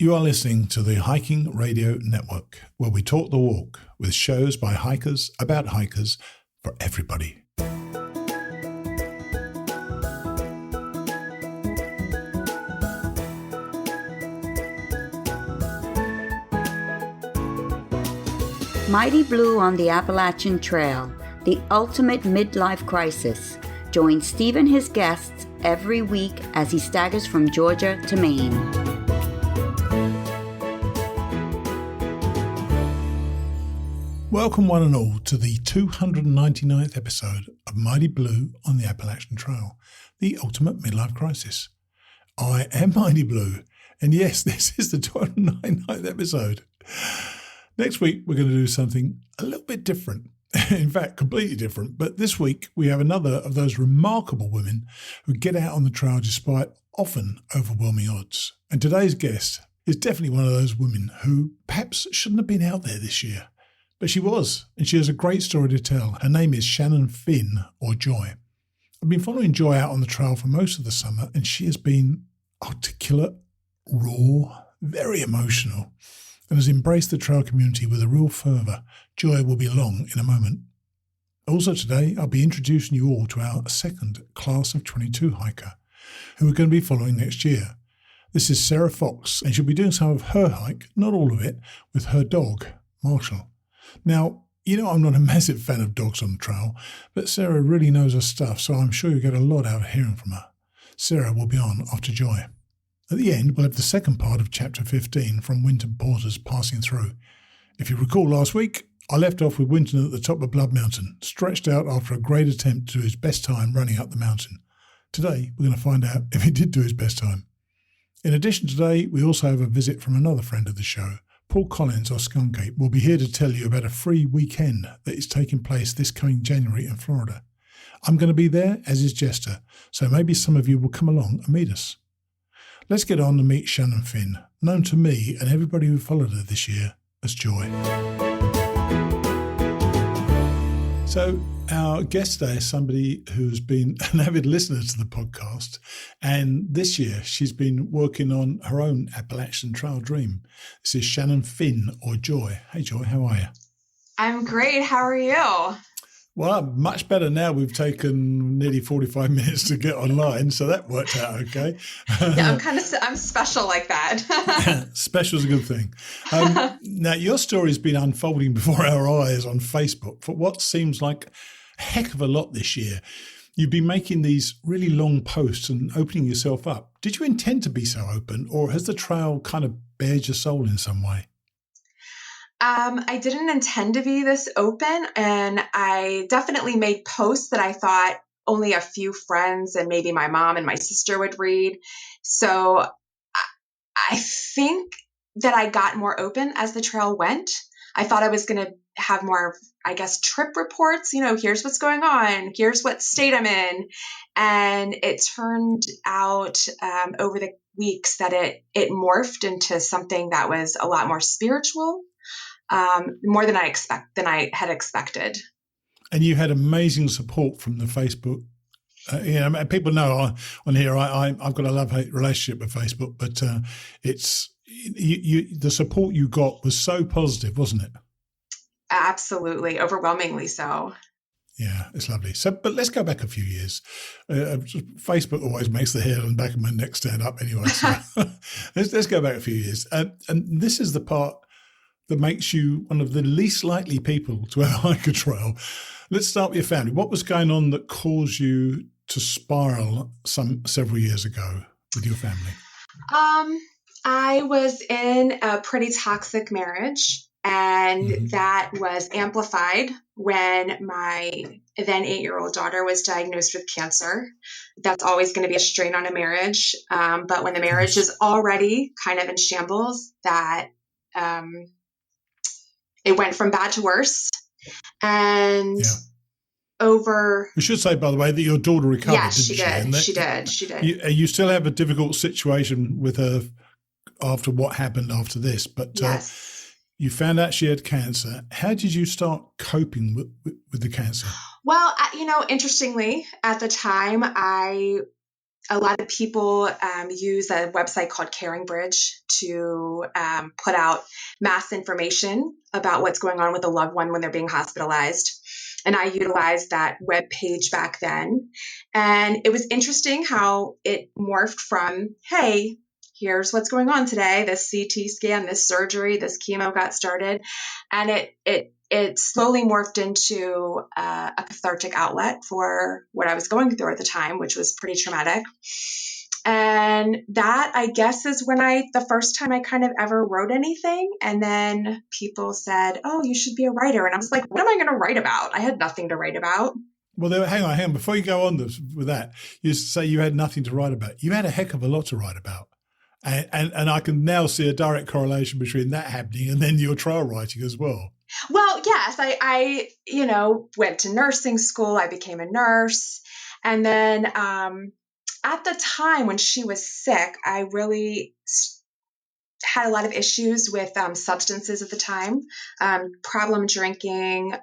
You are listening to the Hiking Radio Network, where we talk the walk with shows by hikers about hikers for everybody. Mighty Blue on the Appalachian Trail, the ultimate midlife crisis. Join Steve and his guests every week as he staggers from Georgia to Maine. Welcome one and all to the 299th episode of Mighty Blue on the Appalachian Trail, the ultimate midlife crisis. I am Mighty Blue, and yes, this is the 299th episode. Next week, we're going to do something a little bit different. In fact, completely different. But this week, we have another of those remarkable women who get out on the trail despite often overwhelming odds. And today's guest is definitely one of those women who perhaps shouldn't have been out there this year. But she was, and she has a great story to tell. Her name is Shannon Finn, or Joy. I've been following Joy out on the trail for most of the summer, and she has been articulate, raw, very emotional, and has embraced the trail community with a real fervour. Joy will be along in a moment. Also today, I'll be introducing you all to our second class of 22 hiker, who we're going to be following next year. This is Sarah Fox, and she'll be doing some of her hike, not all of it, with her dog, Marshall. Now, you know I'm not a massive fan of dogs on the trail, but Sarah really knows her stuff, so I'm sure you'll get a lot out of hearing from her. Sarah will be on after Joy. At the end, we'll have the second part of Chapter 15 from Winton Porter's Passin Thru. If you recall last week, I left off with Winton at the top of Blood Mountain, stretched out after a great attempt to do his best time running up the mountain. Today, we're going to find out if he did do his best time. In addition today, we also have a visit from another friend of the show. Paul Collins, or Skunkgate, will be here to tell you about a free weekend that is taking place this coming January in Florida. I'm going to be there as his jester, so maybe some of you will come along and meet us. Let's get on to meet Shannon Finn, known to me and everybody who followed her this year as Joy. So our guest today is somebody who's been an avid listener to the podcast, and this year she's been working on her own Appalachian Trail dream. This is Shannon Finn, or Joy. Hey Joy, how are you? I'm great. How are you? Well, much better now. We've taken nearly 45 minutes to get online, so that worked out okay. Yeah, I'm special like that. Special is a good thing. Now, your story's been unfolding before our eyes on Facebook for what seems like a heck of a lot this year. You've been making these really long posts and opening yourself up. Did you intend to be so open, or has the trail kind of bared your soul in some way? I didn't intend to be this open, and I definitely made posts that I thought only a few friends and maybe my mom and my sister would read. So I think that I got more open as the trail went. I thought I was going to have more, I guess, trip reports. You know, here's what's going on. Here's what state I'm in. And it turned out over the weeks that it morphed into something that was a lot more spiritual. More than I had expected. And you had amazing support from the Facebook. People know on here I've got a love-hate relationship with Facebook, but it's the support you got was so positive, wasn't it? Absolutely, overwhelmingly so. Yeah, it's lovely. So, but let's go back a few years. Facebook always makes the hair on the back of my neck stand up anyway. So let's go back a few years, and this is the part that makes you one of the least likely people to ever hike a trail. Let's start with your family. What was going on that caused you to spiral several years ago with your family? I was in a pretty toxic marriage, and that was amplified when my then 8-year-old daughter was diagnosed with cancer. That's always going to be a strain on a marriage. But when the marriage is already kind of in shambles, that it went from bad to worse. And we should say, by the way, that your daughter recovered. Yes, she did. She did. You still have a difficult situation with her after what happened after this, but you found out she had cancer. How did you start coping with the cancer? Well, interestingly, at the time, I a lot of people use a website called Caring Bridge to put out mass information about what's going on with a loved one when they're being hospitalized. And I utilized that web page back then. And it was interesting how it morphed from, hey, here's what's going on today, this CT scan, this surgery, this chemo got started. And it slowly morphed into a cathartic outlet for what I was going through at the time, which was pretty traumatic. And that, I guess, is when the first time I kind of ever wrote anything. And then people said, oh, you should be a writer. And I was like, what am I going to write about? I had nothing to write about. Well, hang on. Before you go on with that, you say you had nothing to write about. You had a heck of a lot to write about. And I can now see a direct correlation between that happening and then your trial writing as well. Well, yes, I went to nursing school. I became a nurse. And then at the time when she was sick, I really had a lot of issues with substances at the time, problem drinking,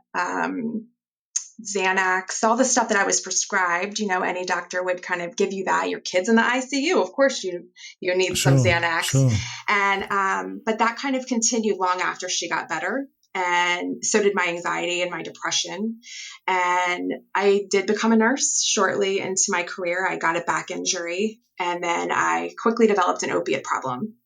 Xanax, all the stuff that I was prescribed. Any doctor would kind of give you that. Your kid's in the ICU. Of course, you need some Xanax. Sure. And but that kind of continued long after she got better. And so did my anxiety and my depression. And I did become a nurse shortly into my career. I got a back injury, and then I quickly developed an opiate problem.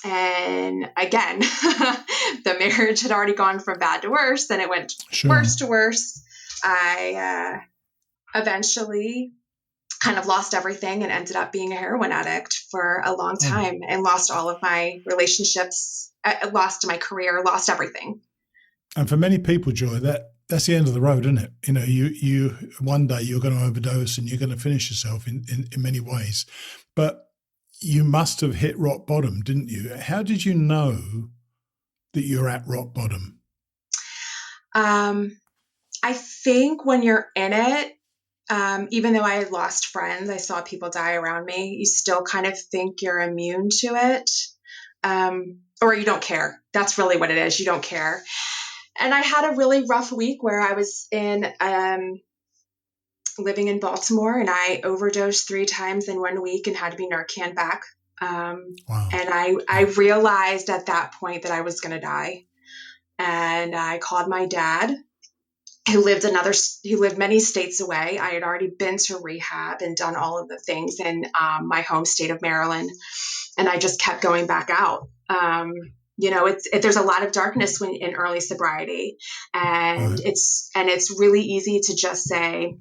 And again, the marriage had already gone from bad to worse, and it went worse to worse. I eventually kind of lost everything and ended up being a heroin addict for a long time, and lost all of my relationships, lost my career, lost everything. And for many people, Joy, that's the end of the road, isn't it? You one day you're going to overdose and you're going to finish yourself in many ways. But you must have hit rock bottom, didn't you? How did you know that you're at rock bottom? I think when you're in it, even though I had lost friends, I saw people die around me, you still kind of think you're immune to it. Or you don't care. That's really what it is. You don't care. And I had a really rough week where I was living in Baltimore, and I overdosed 3 times in 1 week and had to be Narcan back. Wow. And I realized at that point that I was going to die. And I called my dad, who lived many states away. I had already been to rehab and done all of the things in my home state of Maryland. And I just kept going back out. There's a lot of darkness in early sobriety, and it's really easy to just say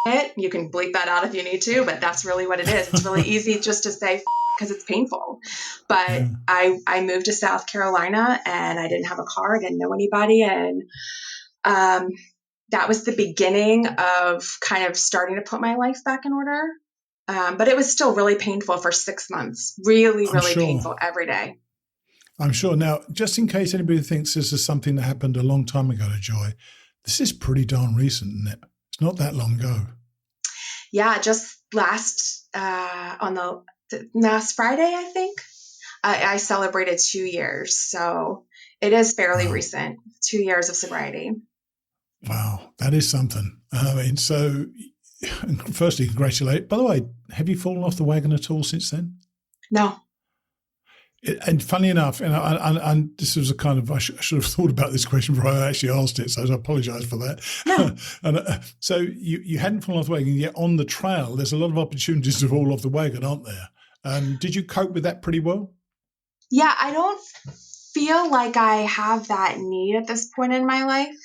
it. You can bleep that out if you need to, but that's really what it is. It's really easy just to say because it's painful. But I moved to South Carolina, and I didn't have a car. I didn't know anybody. And that was the beginning of kind of starting to put my life back in order. But it was still really painful for 6 months. Really, really painful every day. I'm sure. Now, just in case anybody thinks this is something that happened a long time ago to Joy, this is pretty darn recent, isn't it? It's not that long ago. Yeah, just on the last Friday, I think, I celebrated 2 years. So it is fairly recent, 2 years of sobriety. Wow, that is something. So firstly, congratulate. By the way, have you fallen off the wagon at all since then? No. And funny enough, and this was a kind of, I should have thought about this question before I actually asked it, so I apologise for that. No. And so you hadn't fallen off the wagon, yet on the trail, there's a lot of opportunities to fall off the wagon, aren't there? Did you cope with that pretty well? Yeah, I don't feel like I have that need at this point in my life.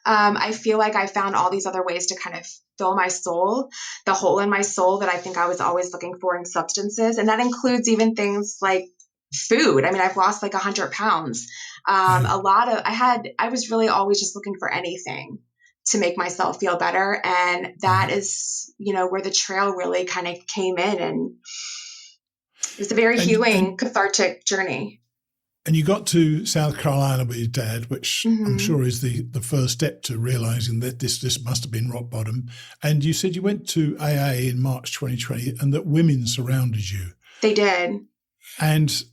I feel like I found all these other ways to kind of fill my soul, the hole in my soul that I think I was always looking for in substances. And that includes even things like food. I mean, I've lost like 100 pounds. I was really always just looking for anything to make myself feel better. And that is, where the trail really kind of came in, and it was a very healing, cathartic journey. And you got to South Carolina with your dad, which I'm sure is the first step to realizing that this must have been rock bottom. And you said you went to AA in March 2020 and that women surrounded you. They did. And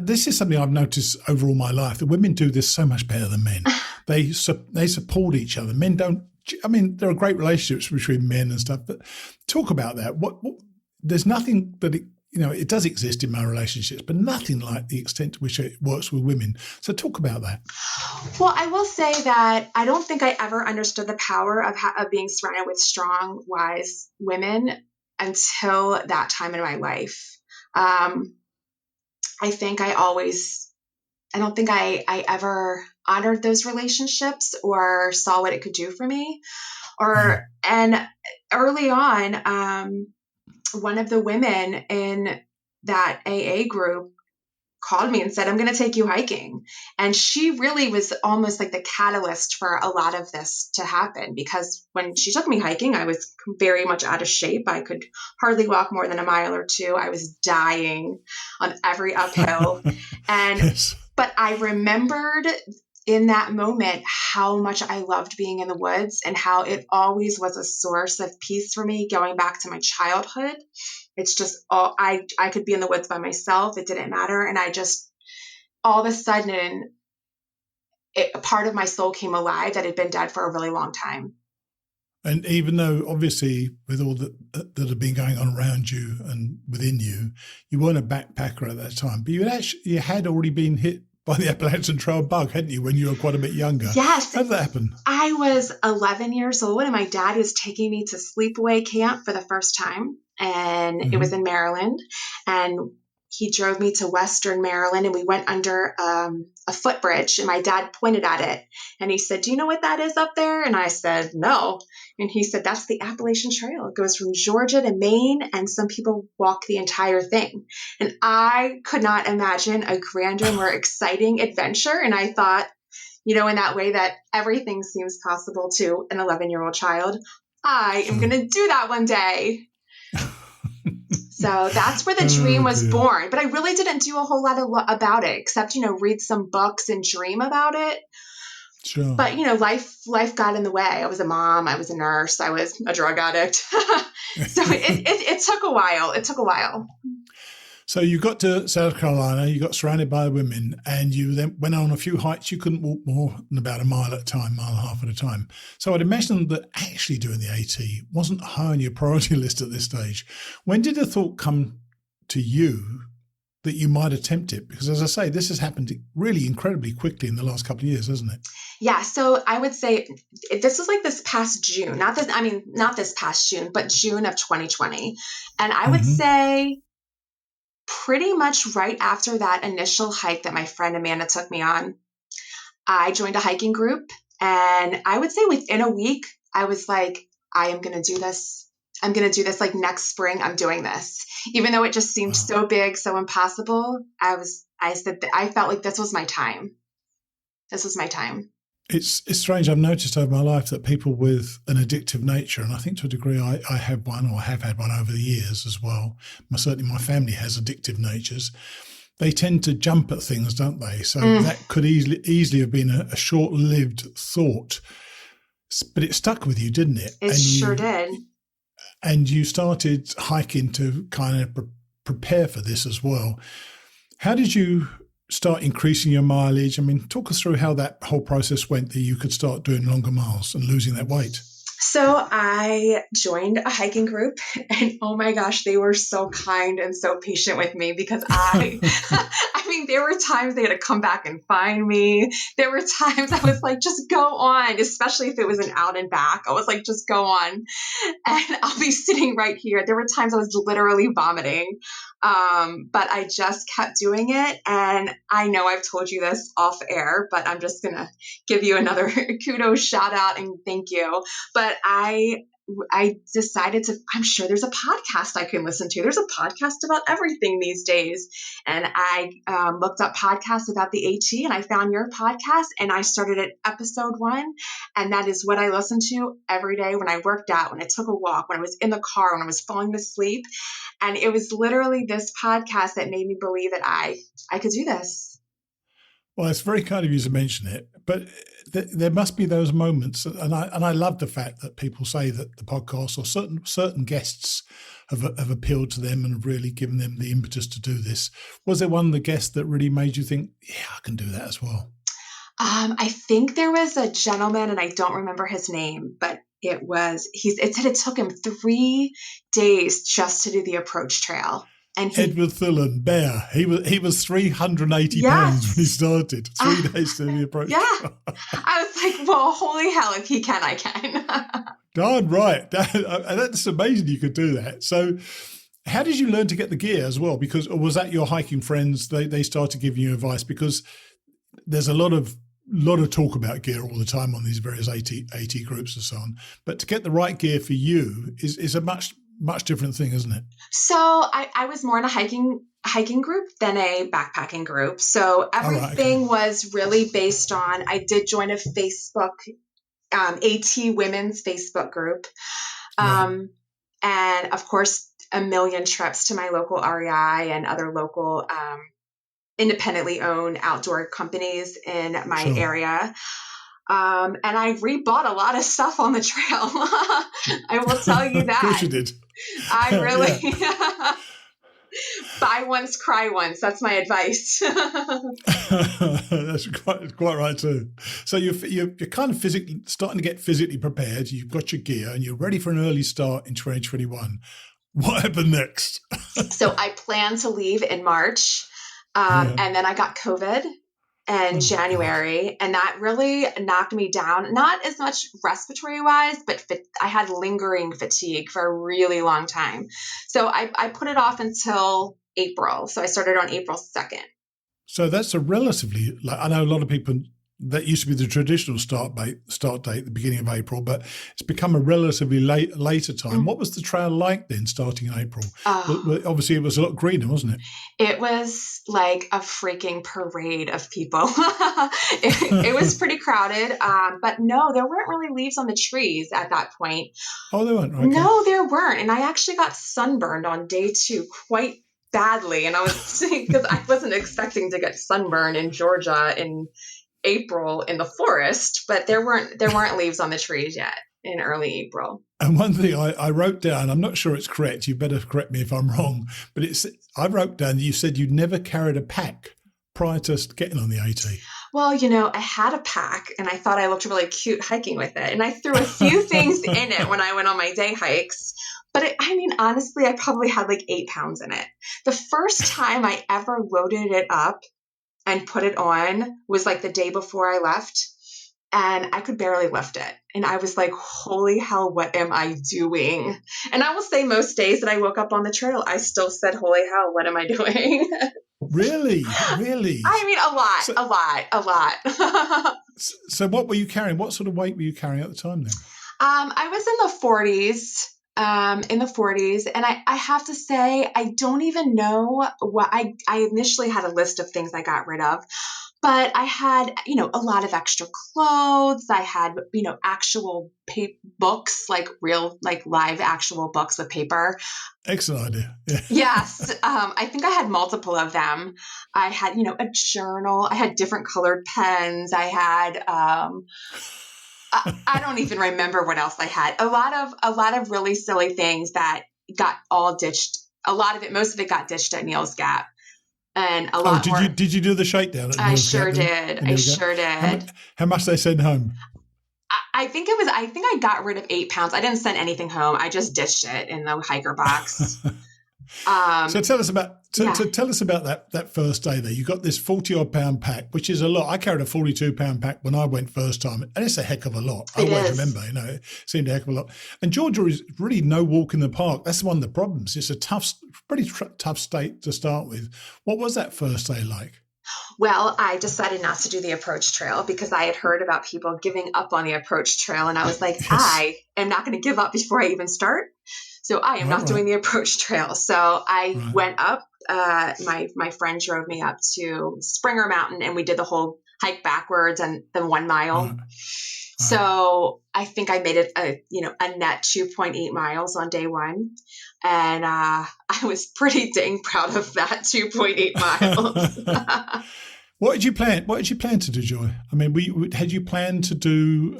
this is something I've noticed over all my life, that women do this so much better than men. They support each other. Men don't I mean, there are great relationships between men and stuff, but talk about that. What there's nothing that it does exist in my relationships, but nothing like the extent to which it works with women. So talk about that. Well, I will say that I don't think I ever understood the power of being surrounded with strong, wise women until that time in my life. I don't think I ever honored those relationships or saw what it could do for me. And early on, one of the women in that AA group called me and said, I'm going to take you hiking. And she really was almost like the catalyst for a lot of this to happen, because when she took me hiking, I was very much out of shape. I could hardly walk more than a mile or two. I was dying on every uphill. But I remembered in that moment how much I loved being in the woods and how it always was a source of peace for me going back to my childhood. It's just, I could be in the woods by myself. It didn't matter. And I just, all of a sudden, a part of my soul came alive that had been dead for a really long time. And even though, obviously, with all that had been going on around you and within you, you weren't a backpacker at that time, but you had already been hit by the Appalachian Trail bug, hadn't you, when you were quite a bit younger? Yes. How did that happen? I was 11 years old, and my dad was taking me to sleepaway camp for the first time. And it was in Maryland, and he drove me to Western Maryland, and we went under a footbridge, and my dad pointed at it, and he said, do you know what that is up there? And I said, no. And he said, that's the Appalachian Trail. It goes from Georgia to Maine, and some people walk the entire thing. And I could not imagine a grander, more exciting adventure. And I thought, in that way that everything seems possible to an 11-year-old child, I am going to do that one day. So that's where the dream was born. But I really didn't do a whole lot about it, except, read some books and dream about it. Sure. But, life got in the way. I was a mom. I was a nurse. I was a drug addict. So it took a while. It took a while. So you got to South Carolina, you got surrounded by women, and you then went on a few hikes. You couldn't walk more than about a mile at a time, mile and a half at a time. So I'd imagine that actually doing the AT wasn't high on your priority list at this stage. When did the thought come to you that you might attempt it? Because as I say, this has happened really incredibly quickly in the last couple of years, hasn't it? Yeah. So I would say this was like this past June, not this past June, but June of 2020. And I would say pretty much right after that initial hike that my friend Amanda took me on, I joined a hiking group. And I would say within a week, I was like, I am going to do this. I'm going to do this like next spring. I'm doing this. Even though it just seemed so big, so impossible, I felt like this was my time. This was my time. It's strange. I've noticed over my life that people with an addictive nature, and I think to a degree I have one or have had one over the years as well. Certainly my family has addictive natures. They tend to jump at things, don't they? So that could easily have been a short-lived thought, but it stuck with you, didn't it? It sure did. And you started hiking to kind of prepare for this as well. How did you start increasing your mileage? I mean, talk us through how that whole process went, that you could start doing longer miles and losing that weight. So I joined a hiking group, and oh my gosh, they were so kind and so patient with me, because there were times they had to come back and find me. There were times I was like, just go on, especially if it was an out and back. I was like, just go on, and I'll be sitting right here. There were times I was literally vomiting. But I just kept doing it. And I know I've told you this off air, but I'm just going to give you another kudos, shout out, and thank you. But I decided I'm sure there's a podcast I can listen to. There's a podcast about everything these days. And I looked up podcasts about the AT, and I found your podcast, and I started at episode 1. And that is what I listened to every day when I worked out, when I took a walk, when I was in the car, when I was falling asleep. And it was literally this podcast that made me believe that I could do this. Well, it's very kind of you to mention it, but there must be those moments, and I love the fact that people say that the podcast or certain guests have appealed to them and have really given them the impetus to do this. Was there one of the guests that really made you think, yeah, I can do that as well? I think there was a gentleman, and I don't remember his name, but it said it took him 3 days just to do the approach trail. And Edward Thullen, Bear, he was 380 pounds when he started. 3 days to do the approach. Yeah. I was like, well, holy hell, if he can, I can. Darn right. That's amazing you could do that. So how did you learn to get the gear as well? Or was that your hiking friends, they started giving you advice? Because there's a lot of talk about gear all the time on these various AT groups and so on. But to get the right gear for you is a much different thing, isn't it? So I was more in a hiking group than a backpacking group. So everything was really based on, I did join a Facebook, AT Women's Facebook group. And of course, a million trips to my local REI and other local independently owned outdoor companies in my area. And I rebought a lot of stuff on the trail. I will tell you that. Of course you did. I really buy once, cry once. That's my advice. That's quite right too. So you're kind of starting to get physically prepared. You've got your gear and you're ready for an early start in 2021. What happened next? So I planned to leave in March. And then I got COVID in January, and that really knocked me down. Not as much respiratory wise, but I had lingering fatigue for a really long time. So I put it off until April. So I started on April 2nd. So that's a relatively, I know a lot of people, that used to be the traditional start date, the beginning of April, but it's become a relatively later time. Mm-hmm. What was the trail like then, starting in April? Obviously, it was a lot greener, wasn't it? It was like a freaking parade of people. it was pretty crowded, but no, there weren't really leaves on the trees at that point. Oh, there weren't? Okay. No, there weren't. And I actually got sunburned on day 2 quite badly. And I was, because I wasn't expecting to get sunburned in Georgia in April in the forest, but there weren't leaves on the trees yet in early April. And one thing I wrote down, I'm not sure it's correct, you better correct me if I'm wrong, but I wrote down that you said you never carried a pack prior to getting on the AT. Well, I had a pack and I thought I looked really cute hiking with it. And I threw a few things in it when I went on my day hikes. But honestly, I probably had like 8 pounds in it. The first time I ever loaded it up and put it on was like the day before I left, and I could barely lift it. And I was like, holy hell, what am I doing? And I will say most days that I woke up on the trail, I still said, holy hell, what am I doing? Really? A lot. So what were you carrying? What sort of weight were you carrying at the time then? I was in the 40s. And I have to say, I don't even know what I initially had a list of things I got rid of, but I had, a lot of extra clothes. I had, actual books, like real, like live actual books with paper. Excellent idea. Yeah. Yes. I think I had multiple of them. I had, a journal. I had different colored pens. I had, I don't even remember what else I had. A lot of really silly things that got all ditched. Most of it got ditched at Neil's Gap, and a lot more. Did you do the shakedown? I sure did. How much they send home? I think I got rid of 8 pounds. I didn't send anything home. I just ditched it in the hiker box. So tell us about that first day there. You got this 40-odd pound pack, which is a lot. I carried a 42-pound pack when I went first time, and it's a heck of a lot. I always remember, it seemed a heck of a lot. And Georgia is really no walk in the park. That's one of the problems. It's a pretty tough state to start with. What was that first day like? Well, I decided not to do the approach trail because I had heard about people giving up on the approach trail, and I was like, yes. I am not going to give up before I even start. So I am not doing the approach trail. So I went up. My friend drove me up to Springer Mountain, and we did the whole hike backwards and the 1 mile. So I think I made it a net 2.8 miles on day 1. And I was pretty dang proud of that 2.8 miles. What did you plan to do, Joy? I mean, had you planned to do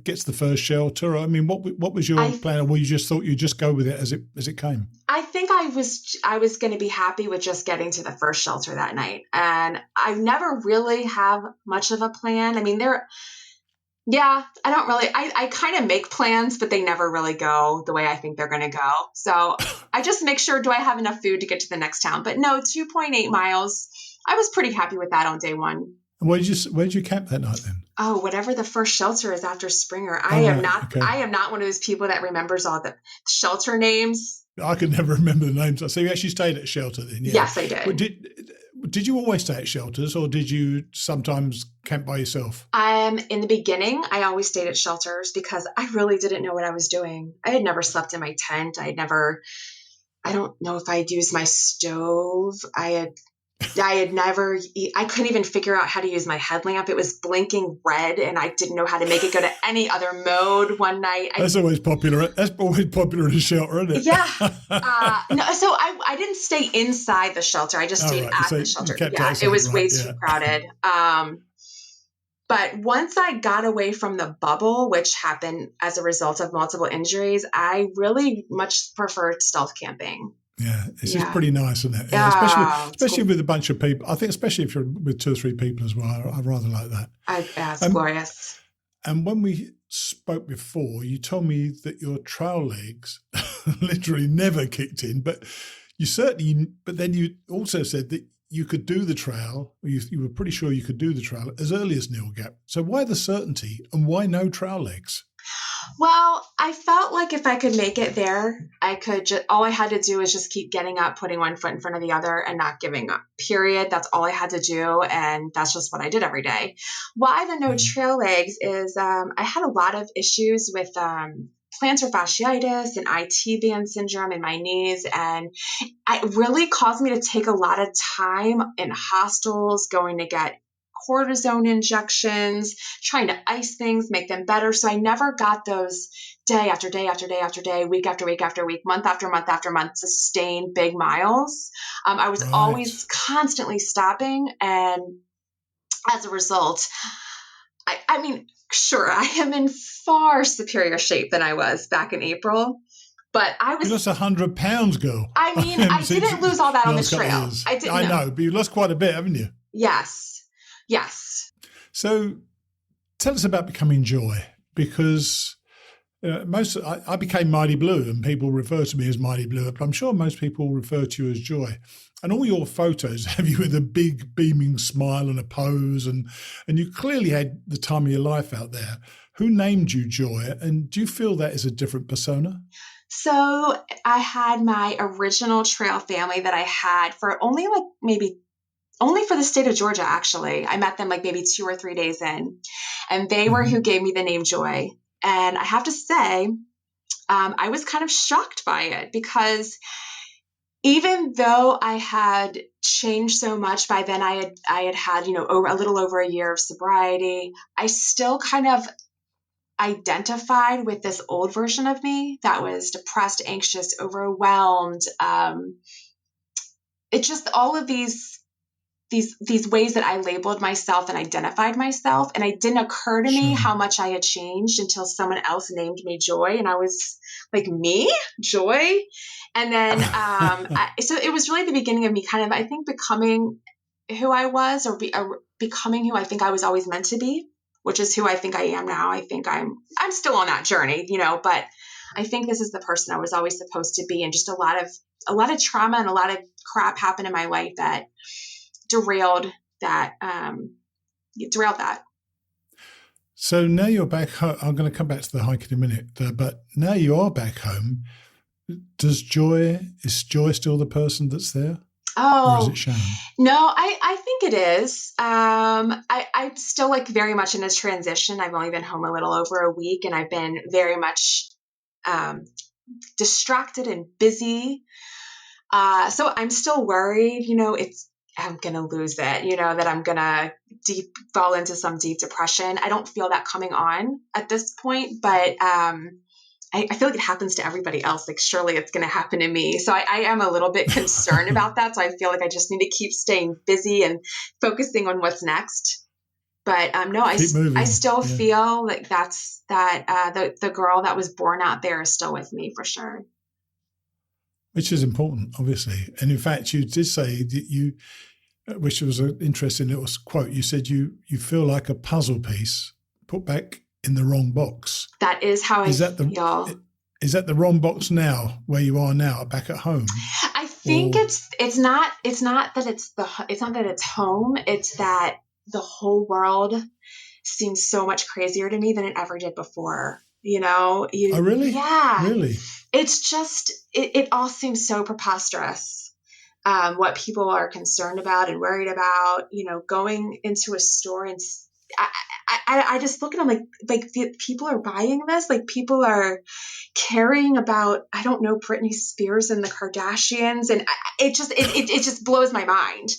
get to the first shelter? I mean, what was your plan, or you just thought you'd just go with it as it came? I think I was going to be happy with just getting to the first shelter that night. And I never really have much of a plan. I mean, I kind of make plans, but they never really go the way I think they're going to go. So I just make sure, do I have enough food to get to the next town? But no, 2.8 miles. I was pretty happy with that on day one. And where did you camp that night then? Oh, whatever the first shelter is after Springer. I am not one of those people that remembers all the shelter names. I could never remember the names. So you actually stayed at a shelter then? Yeah. Yes, I did. Well, did you always stay at shelters, or did you sometimes camp by yourself? In the beginning, I always stayed at shelters because I really didn't know what I was doing. I had never slept in my tent. I don't know if I'd used my stove. I couldn't even figure out how to use my headlamp. It was blinking red and I didn't know how to make it go to any other mode one night. That's always popular. That's always popular in a shelter, isn't it? Yeah. No, so I didn't stay inside the shelter. I just stayed at the shelter. Yeah, it was way too crowded. But once I got away from the bubble, which happened as a result of multiple injuries, I really much preferred stealth camping. Yeah, it's just pretty nice, isn't it? Yeah, especially with a bunch of people. I think especially if you're with 2 or 3 people as well. I rather like that. It's glorious. And when we spoke before, you told me that your trail legs literally never kicked in, but then you also said that you could do the trail, you were pretty sure you could do the trail as early as Neel Gap. So why the certainty and why no trail legs? Well, I felt like if I could make it there, all I had to do was just keep getting up, putting one foot in front of the other and not giving up, period. That's all I had to do. And that's just what I did every day. Why the no trail legs is I had a lot of issues with plantar fasciitis and IT band syndrome in my knees. And it really caused me to take a lot of time in hostels, going to get cortisone injections, trying to ice things, make them better. So I never got those day after day after day after day, week after week after week, month after month after month, sustained big miles. I was always constantly stopping. And as a result, I mean, sure, I am in far superior shape than I was back in April. But you lost 100 pounds, girl. I mean, I didn't lose all that on the trail. I know, but you lost quite a bit, haven't you? Yes. So tell us about becoming Joy, because I became Mighty Blue and people refer to me as Mighty Blue, but I'm sure most people refer to you as Joy. And all your photos have you with a big beaming smile and a pose, and you clearly had the time of your life out there. Who named you Joy, and do you feel that is a different persona? So I had my original trail family that I had for only for the state of Georgia, actually. I met them maybe 2 or 3 days in, and they were who gave me the name Joy. And I have to say, I was kind of shocked by it, because even though I had changed so much by then, I had a little over a year of sobriety, I still kind of identified with this old version of me that was depressed, anxious, overwhelmed. It just all of these ways that I labeled myself and identified myself. And it didn't occur to me how much I had changed until someone else named me Joy. And I was like, me? Joy? And then, so it was really the beginning of me kind of, I think, becoming who I was, or becoming who I think I was always meant to be, which is who I think I am now. I think I'm still on that journey, but I think this is the person I was always supposed to be. And just a lot of trauma and a lot of crap happened in my life that derailed that. So now you're back home. I'm going to come back to the hike in a minute, but now you are back home. Is Joy still the person that's there? Oh, or is it Shannon? No, I think it is. I'm still very much in this transition. I've only been home a little over a week, and I've been very much distracted and busy. So I'm still worried, I'm going to lose it, that I'm going to fall into some deep depression. I don't feel that coming on at this point, but I feel like it happens to everybody else. Surely it's going to happen to me. So I am a little bit concerned about that. So I feel like I just need to keep staying busy and focusing on what's next. But no, I still feel like the girl that was born out there is still with me for sure. which is important, obviously. And in fact, you did say that you, which was an interesting little quote, you said you feel like a puzzle piece put back in the wrong box. That is how I feel. Is that the wrong box now, where you are now, back at home? I think it's not that it's home. It's that the whole world seems so much crazier to me than it ever did before. Oh, really? Yeah. Really? It's just, it all seems so preposterous. What people are concerned about and worried about, going into a store and I just look at them like people are buying this, like people are caring about, I don't know, Britney Spears and the Kardashians. And it just blows my mind.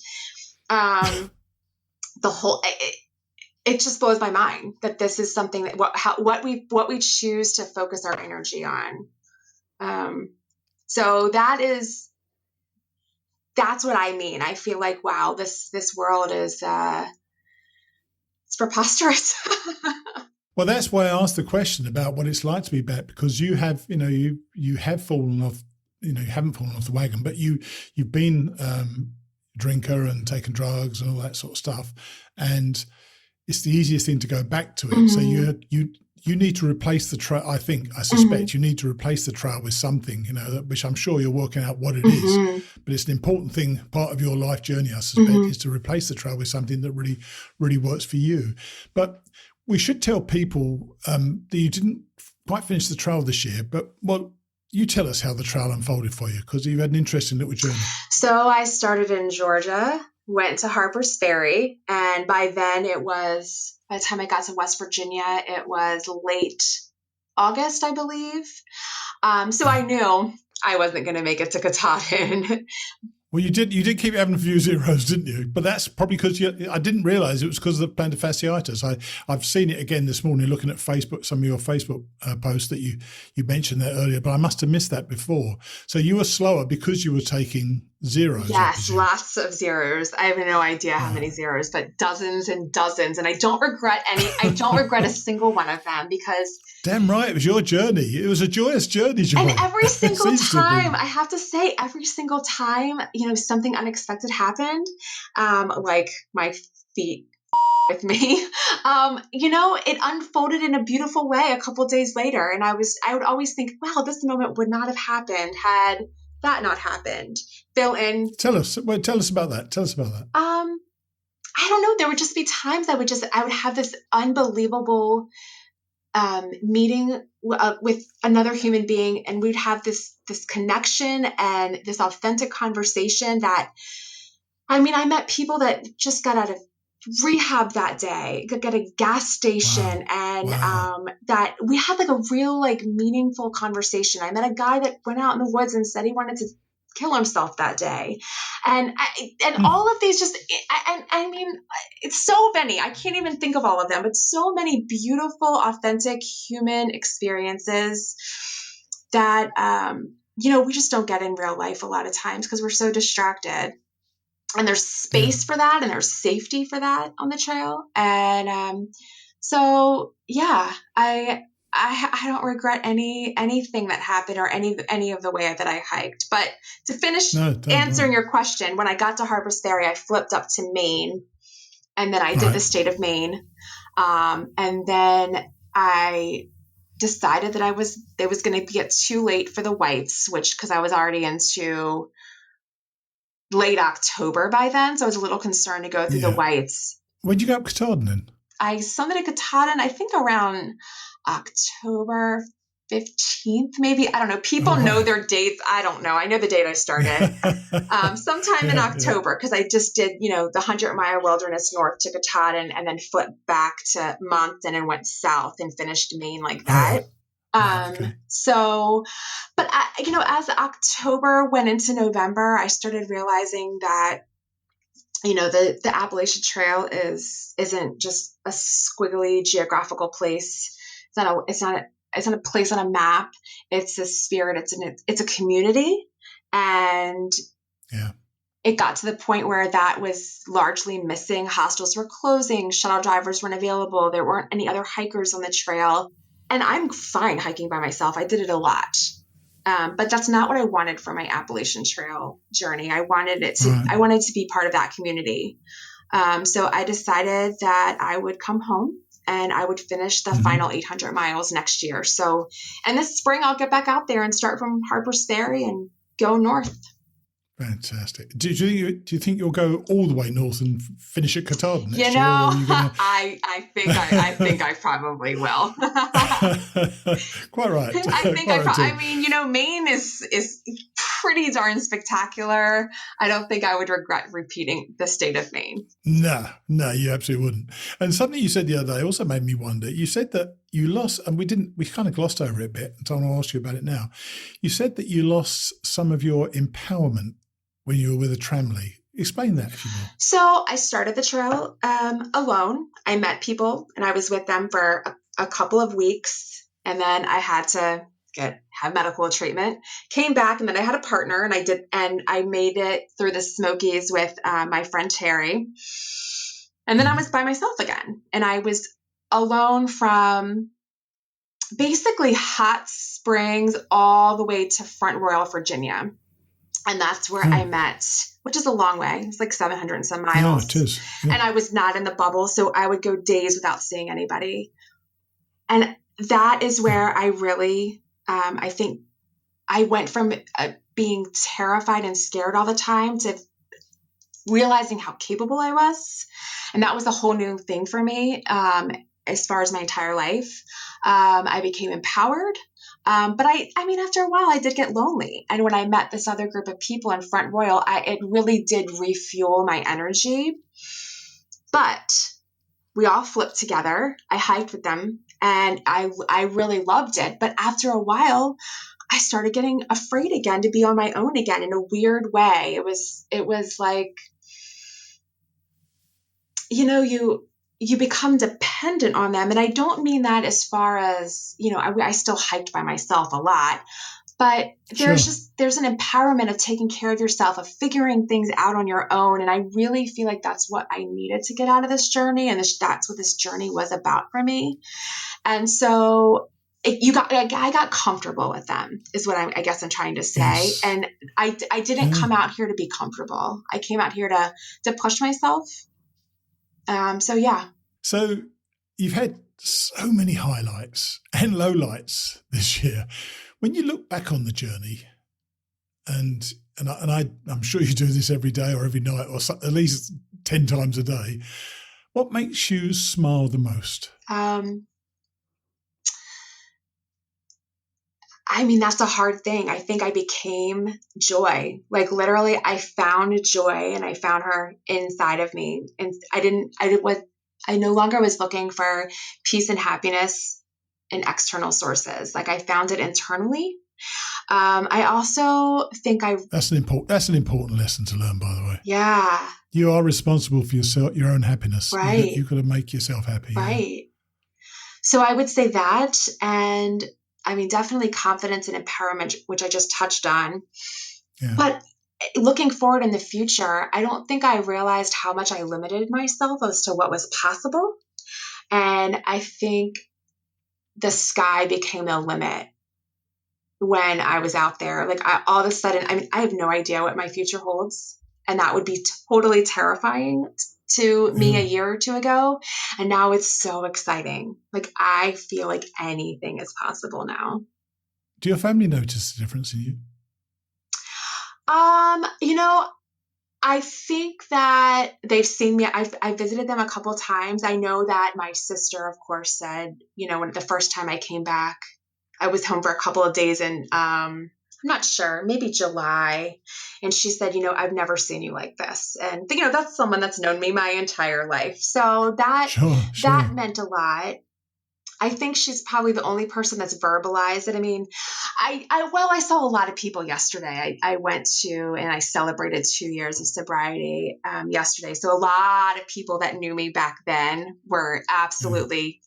It just blows my mind that this is something that what we choose to focus our energy on. So that's what I mean. I feel like, wow, this world is, it's preposterous. Well, that's why I asked the question about what it's like to be back, because you have, you have fallen off, you haven't fallen off the wagon, but you've been drinker and taken drugs and all that sort of stuff. And it's the easiest thing to go back to it. Mm-hmm. So you need to replace the trail. I suspect you need to replace the trail with something, which I'm sure you're working out what it is. But it's an important thing, part of your life journey, I suspect, is to replace the trail with something that really, really works for you. But we should tell people that you didn't quite finish the trail this year, but you tell us how the trail unfolded for you, because you've had an interesting little journey. So I started in Georgia, went to Harper's Ferry, and by then by the time I got to West Virginia, it was late August, I believe. So I knew I wasn't going to make it to Katahdin. Well, you did keep having a few zeros, didn't you? But that's probably because I didn't realise it was because of the plantar fasciitis. I've seen it again this morning looking at Facebook, some of your Facebook posts that you mentioned that earlier, but I must have missed that before. So you were slower because you were taking zeros. Yes, lots of zeros. I have no idea how many zeros, but dozens and dozens. And I don't regret any. I don't regret a single one of them, because damn right, it was your journey. It was a joyous journey, Joy. And every single time, I have to say, every single time, something unexpected happened, like my feet with me, it unfolded in a beautiful way a couple days later. And I would always think, wow, this moment would not have happened had that not happened. Fill in. Tell us about that. I don't know. There would just be times I would have this unbelievable meeting with another human being, and we'd have this connection and this authentic conversation that, I met people that just got out of rehab that day, got a gas station. Wow. And that we had like a real meaningful conversation. I met a guy that went out in the woods and said he wanted to kill himself that day. And all of these just, it's so many, I can't even think of all of them, but so many beautiful, authentic human experiences that, we just don't get in real life a lot of times because we're so distracted. And there's space for that, and there's safety for that on the trail. And so, yeah, I don't regret anything that happened or any of the way that I hiked. But to finish answering your question, when I got to Harper's Ferry, I flipped up to Maine, and then I did the state of Maine. And then I decided that it was going to get too late for the whites, because I was already into late October by then. So I was a little concerned to go through the whites. When did you go up Katahdin then? I summited Katahdin, I think around October 15th, maybe. I don't know. People know their dates. I don't know. I know the date I started. Sometime in October, because I just did, the 100-mile wilderness north to Katahdin, and then flipped back to Moncton and went south and finished Maine like that. So, but as October went into November, I started realizing that, the Appalachian Trail isn't just a squiggly geographical place. It's not a place on a map. It's a spirit. It's a community. And it got to the point where that was largely missing. Hostels were closing. Shuttle drivers weren't available. There weren't any other hikers on the trail. And I'm fine hiking by myself. I did it a lot. But that's not what I wanted for my Appalachian Trail journey. I wanted Right. I wanted to be part of that community. So I decided that I would come home and I would finish the final 800 miles next year. So, and this spring I'll get back out there and start from Harper's Ferry and go north. Fantastic. Do you think you'll go all the way north and finish at Katahdin next year? Or are you gonna... I think I probably will. Quite right. I mean, Maine is pretty darn spectacular. I don't think I would regret repeating the state of Maine. No, you absolutely wouldn't. And something you said the other day also made me wonder. You said that you lost, and we kind of glossed over it a bit, so I'll ask you about it now. You said that you lost some of your empowerment when you were with a Tramley. Explain that, if you will. So I started the trail alone. I met people, and I was with them for a couple of weeks, and then I had to have medical treatment. Came back, and then I had a partner, and I made it through the Smokies with my friend Terry. And then I was by myself again, and I was alone from basically Hot Springs all the way to Front Royal, Virginia. And that's where I met, which is a long way. It's like 700 and some miles. Yeah, it is. Yeah. And I was not in the bubble, so I would go days without seeing anybody. And that is where I really, I think I went from being terrified and scared all the time to realizing how capable I was. And that was a whole new thing for me as far as my entire life. I became empowered. But I mean, after a while, I did get lonely. And when I met this other group of people in Front Royal, it really did refuel my energy. But we all flipped together. I hiked with them, and I really loved it. But after a while, I started getting afraid again to be on my own again in a weird way. It was like, you become dependent on them. And I don't mean that as far as, I still hiked by myself a lot, but there's an empowerment of taking care of yourself, of figuring things out on your own. And I really feel like that's what I needed to get out of this journey. And that's what this journey was about for me. And so I got comfortable with them is what I guess I'm trying to say. Yes. And I didn't come out here to be comfortable. I came out here to push myself. So you've had so many highlights and lowlights this year. When you look back on the journey, and I'm sure you do this every day or every night or at least 10 times a day, what makes you smile the most? I mean, that's a hard thing. I think I became joy. Like literally I found joy, and I found her inside of me. And I no longer was looking for peace and happiness in external sources. Like I found it internally. I also think that's an important lesson to learn, by the way. Yeah. You are responsible for your own happiness. Right. You've got to make yourself happy. Right. Yeah. So I would say that, and I mean, definitely confidence and empowerment, which I just touched on. Yeah. But looking forward in the future, I don't think I realized how much I limited myself as to what was possible. And I think the sky became a limit when I was out there. Like all of a sudden, I mean, I have no idea what my future holds. And that would be totally terrifying to me a year or two ago. And now it's so exciting. Like I feel like anything is possible now. Do your family notice the difference in you? I think that they've seen me. I visited them a couple times. I know that my sister, of course, said, when the first time I came back, I was home for a couple of days and I'm not sure, maybe July. And she said, I've never seen you like this. And, that's someone that's known me my entire life. So that meant a lot. I think she's probably the only person that's verbalized it. I mean, I saw a lot of people yesterday. I went to and I celebrated 2 years of sobriety yesterday. So a lot of people that knew me back then were absolutely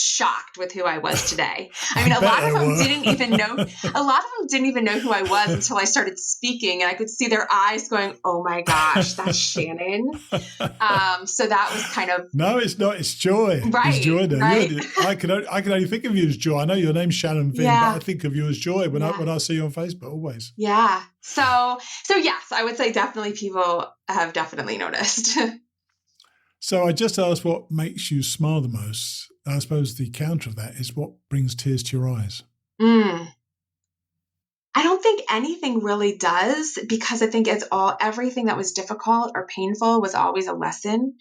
shocked with who I was today. I mean, a lot of them didn't even know who I was until I started speaking, and I could see their eyes going, "Oh my gosh, that's Shannon." So that was kind of no, it's not. It's Joy. Right, it's Joy. right. I can only think of you as Joy. I know your name's Shannon Finn, but I think of you as Joy when I see you on Facebook always. Yeah. So yes, I would say definitely people have definitely noticed. So I just asked what makes you smile the most. I suppose the counter of that is what brings tears to your eyes. I don't think anything really does, because I think everything that was difficult or painful was always a lesson.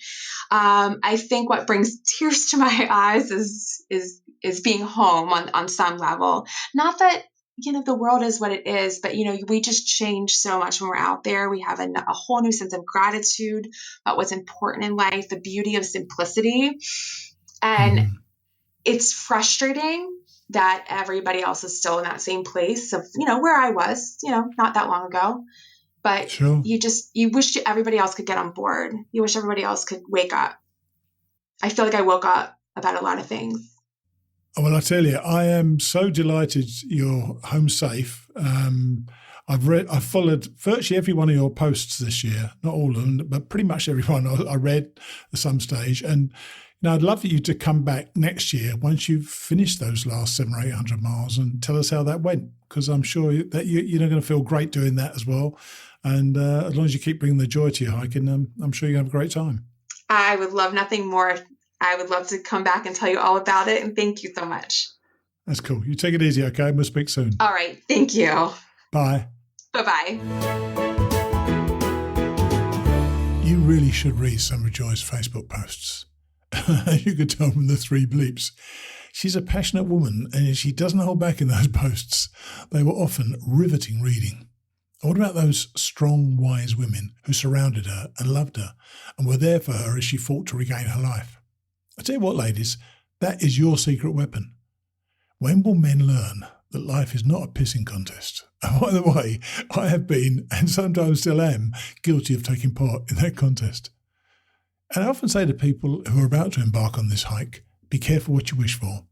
I think what brings tears to my eyes is being home on some level. Not that, the world is what it is, but, we just change so much when we're out there. We have a whole new sense of gratitude about what's important in life, the beauty of simplicity. And it's frustrating that everybody else is still in that same place of, where I was, not that long ago. But sure. You wish everybody else could get on board. You wish everybody else could wake up. I feel like I woke up about a lot of things. Well, I tell you, I am so delighted you're home safe. I've followed virtually every one of your posts this year, not all of them, but pretty much every one I read at some stage. And I'd love for you to come back next year once you've finished those last 700 or 800 miles and tell us how that went, because I'm sure that you're going to feel great doing that as well. And as long as you keep bringing the joy to your hiking, I'm sure you're going to have a great time. I would love nothing more. I would love to come back and tell you all about it. And thank you so much. That's cool. You take it easy, okay? We'll speak soon. All right. Thank you. Bye. Bye-bye. You really should read some of Joy's Facebook posts. You could tell from the 3 bleeps. She's a passionate woman, and she doesn't hold back in those posts. They were often riveting reading. What about those strong, wise women who surrounded her and loved her and were there for her as she fought to regain her life? I tell you what, ladies, that is your secret weapon. When will men learn that life is not a pissing contest? And by the way, I have been, and sometimes still am, guilty of taking part in that contest. And I often say to people who are about to embark on this hike, be careful what you wish for.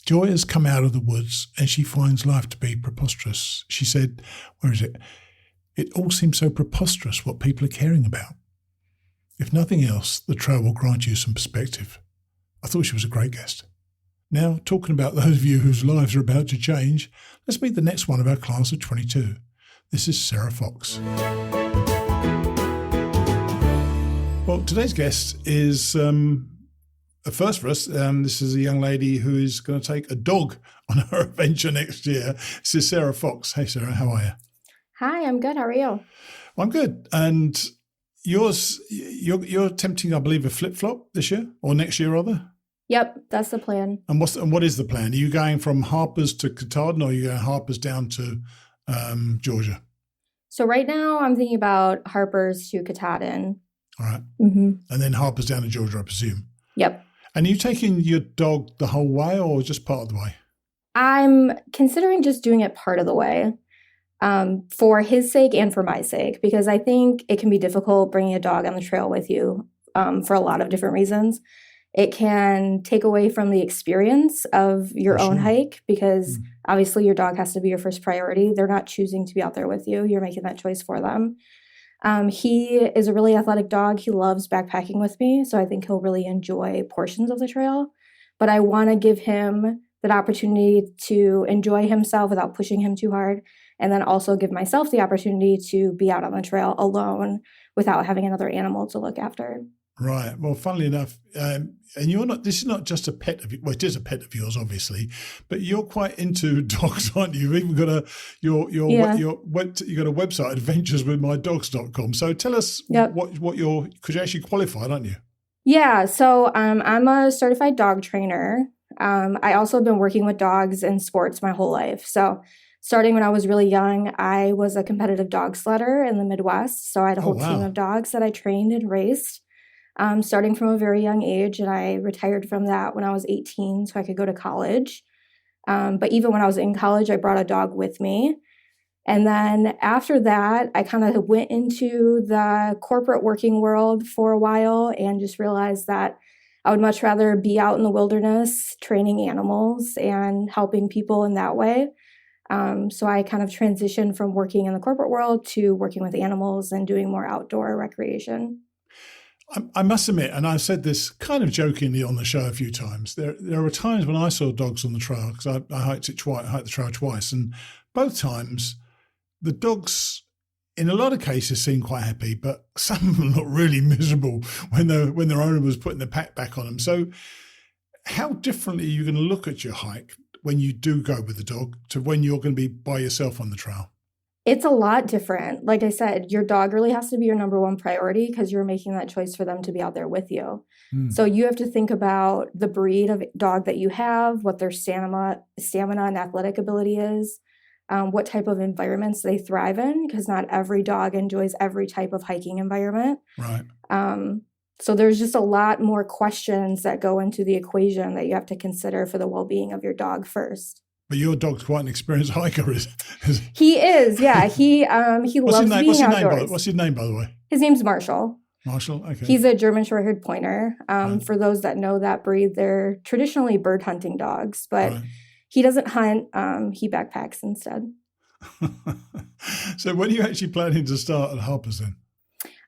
Joy has come out of the woods and she finds life to be preposterous. She said, where is it? It all seems so preposterous what people are caring about. If nothing else, the trail will grant you some perspective. I thought she was a great guest. Now, talking about those of you whose lives are about to change, let's meet the next one of our class of 22. This is Sarah Fox. Well, today's guest is a first for us. This is a young lady who is going to take a dog on her adventure next year. This is Sarah Fox. Hey, Sarah, how are you? Hi, I'm good. How are you? Well, I'm good. And you're attempting, I believe, a flip-flop this year or next year, rather? Yep, that's the plan. And what is the plan? Are you going from Harper's to Katahdin, or are you going Harper's down to Georgia? So right now I'm thinking about Harper's to Katahdin. All right. Mm-hmm. And then Harper's down to Georgia, I presume. Yep. And are you taking your dog the whole way or just part of the way? I'm considering just doing it part of the way for his sake and for my sake, because I think it can be difficult bringing a dog on the trail with you for a lot of different reasons. It can take away from the experience of your own hike because obviously your dog has to be your first priority. They're not choosing to be out there with you. You're making that choice for them. He is a really athletic dog. He loves backpacking with me, so I think he'll really enjoy portions of the trail. But I want to give him that opportunity to enjoy himself without pushing him too hard, and then also give myself the opportunity to be out on the trail alone without having another animal to look after. Right. Well, funnily enough, and this is not just a pet of yours. Well, it is a pet of yours, obviously, but you're quite into dogs, aren't you? You've even got you got a website, adventureswithmydogs.com. So tell us what because you're actually qualified, aren't you? Yeah. So I'm a certified dog trainer. I also have been working with dogs in sports my whole life. So starting when I was really young, I was a competitive dog sledder in the Midwest. So I had a whole team of dogs that I trained and raced. Starting from a very young age, and I retired from that when I was 18 so I could go to college. But even when I was in college, I brought a dog with me. And then after that, I kind of went into the corporate working world for a while and just realized that I would much rather be out in the wilderness training animals and helping people in that way. So I kind of transitioned from working in the corporate world to working with animals and doing more outdoor recreation. I must admit, and I've said this kind of jokingly on the show a few times, there were times when I saw dogs on the trail, because I hiked the trail twice, and both times the dogs, in a lot of cases, seemed quite happy, but some of them looked really miserable when their owner was putting the pack back on them. So how differently are you going to look at your hike when you do go with the dog to when you're going to be by yourself on the trail? It's a lot different. Like I said, your dog really has to be your number one priority because you're making that choice for them to be out there with you. So you have to think about the breed of dog that you have, what their stamina and athletic ability is, what type of environments they thrive in, because not every dog enjoys every type of hiking environment. Right. So there's just a lot more questions that go into the equation that you have to consider for the well-being of your dog first. But your dog's quite an experienced hiker, is He is, yeah. He loves being outdoors. What's his name, by the way? His name's Marshall. Marshall, okay. He's a German Short-haired Pointer. For those that know that breed, they're traditionally bird hunting dogs, but he doesn't hunt. He backpacks instead. So when are you actually planning to start at Harper's then?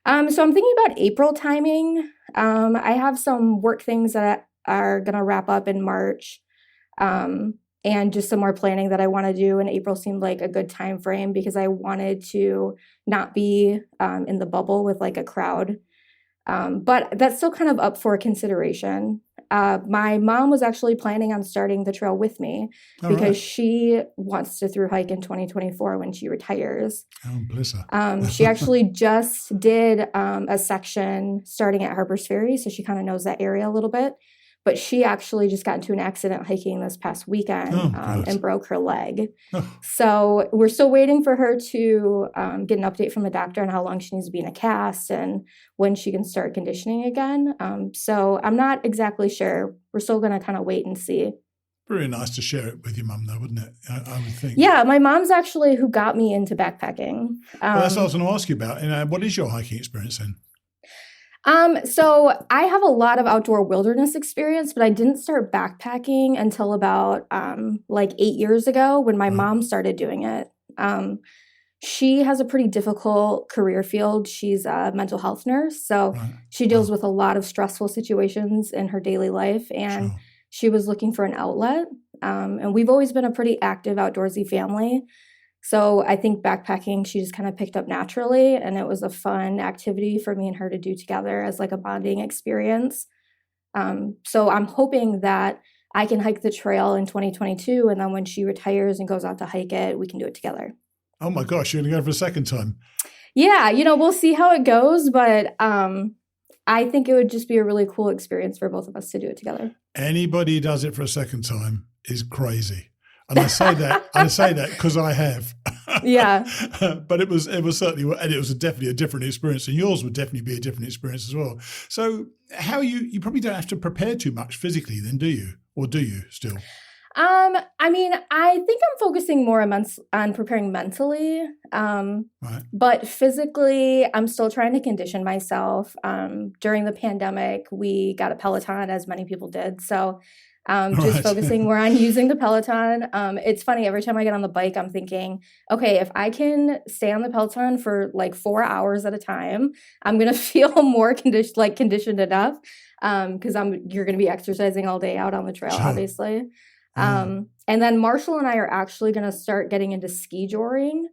So I'm thinking about April timing. I have some work things that are going to wrap up in March. And just some more planning that I want to do. And April seemed like a good time frame because I wanted to not be in the bubble with like a crowd. But that's still kind of up for consideration. My mom was actually planning on starting the trail with me because she wants to through hike in 2024 when she retires. Oh, bless her. She actually just did a section starting at Harper's Ferry, so she kind of knows that area a little bit. But she actually just got into an accident hiking this past weekend and broke her leg. So we're still waiting for her to get an update from the doctor on how long she needs to be in a cast and when she can start conditioning again. So I'm not exactly sure. We're still going to kind of wait and see. Very nice to share it with your mum, though, wouldn't it? I would think. Yeah, my mom's actually who got me into backpacking. Well, that's what I was going to ask you about. What is your hiking experience then? So I have a lot of outdoor wilderness experience, but I didn't start backpacking until about like 8 years ago when my mom started doing it. She has a pretty difficult career field. She's a mental health nurse, so she deals with a lot of stressful situations in her daily life, and she was looking for an outlet. And we've always been a pretty active outdoorsy family. So I think backpacking, she just kind of picked up naturally, and it was a fun activity for me and her to do together as like a bonding experience. So I'm hoping that I can hike the trail in 2022, and then when she retires and goes out to hike it, we can do it together. Oh my gosh, you're going to go for a second time? Yeah, we'll see how it goes, but I think it would just be a really cool experience for both of us to do it together. Anybody who does it for a second time is crazy. And I say that because I have. Yeah. But it was certainly, and it was definitely a different experience, and yours would definitely be a different experience as well. So how you probably don't have to prepare too much physically then, do you? Or do you still? I mean, I think I'm focusing more on preparing mentally. But physically, I'm still trying to condition myself. During the pandemic, we got a Peloton, as many people did. So focusing more on using the Peloton. It's funny, every time I get on the bike, I'm thinking, okay, if I can stay on the Peloton for like 4 hours at a time, I'm going to feel more conditioned enough because you're going to be exercising all day out on the trail, obviously. And then Marshall and I are actually going to start getting into ski joring.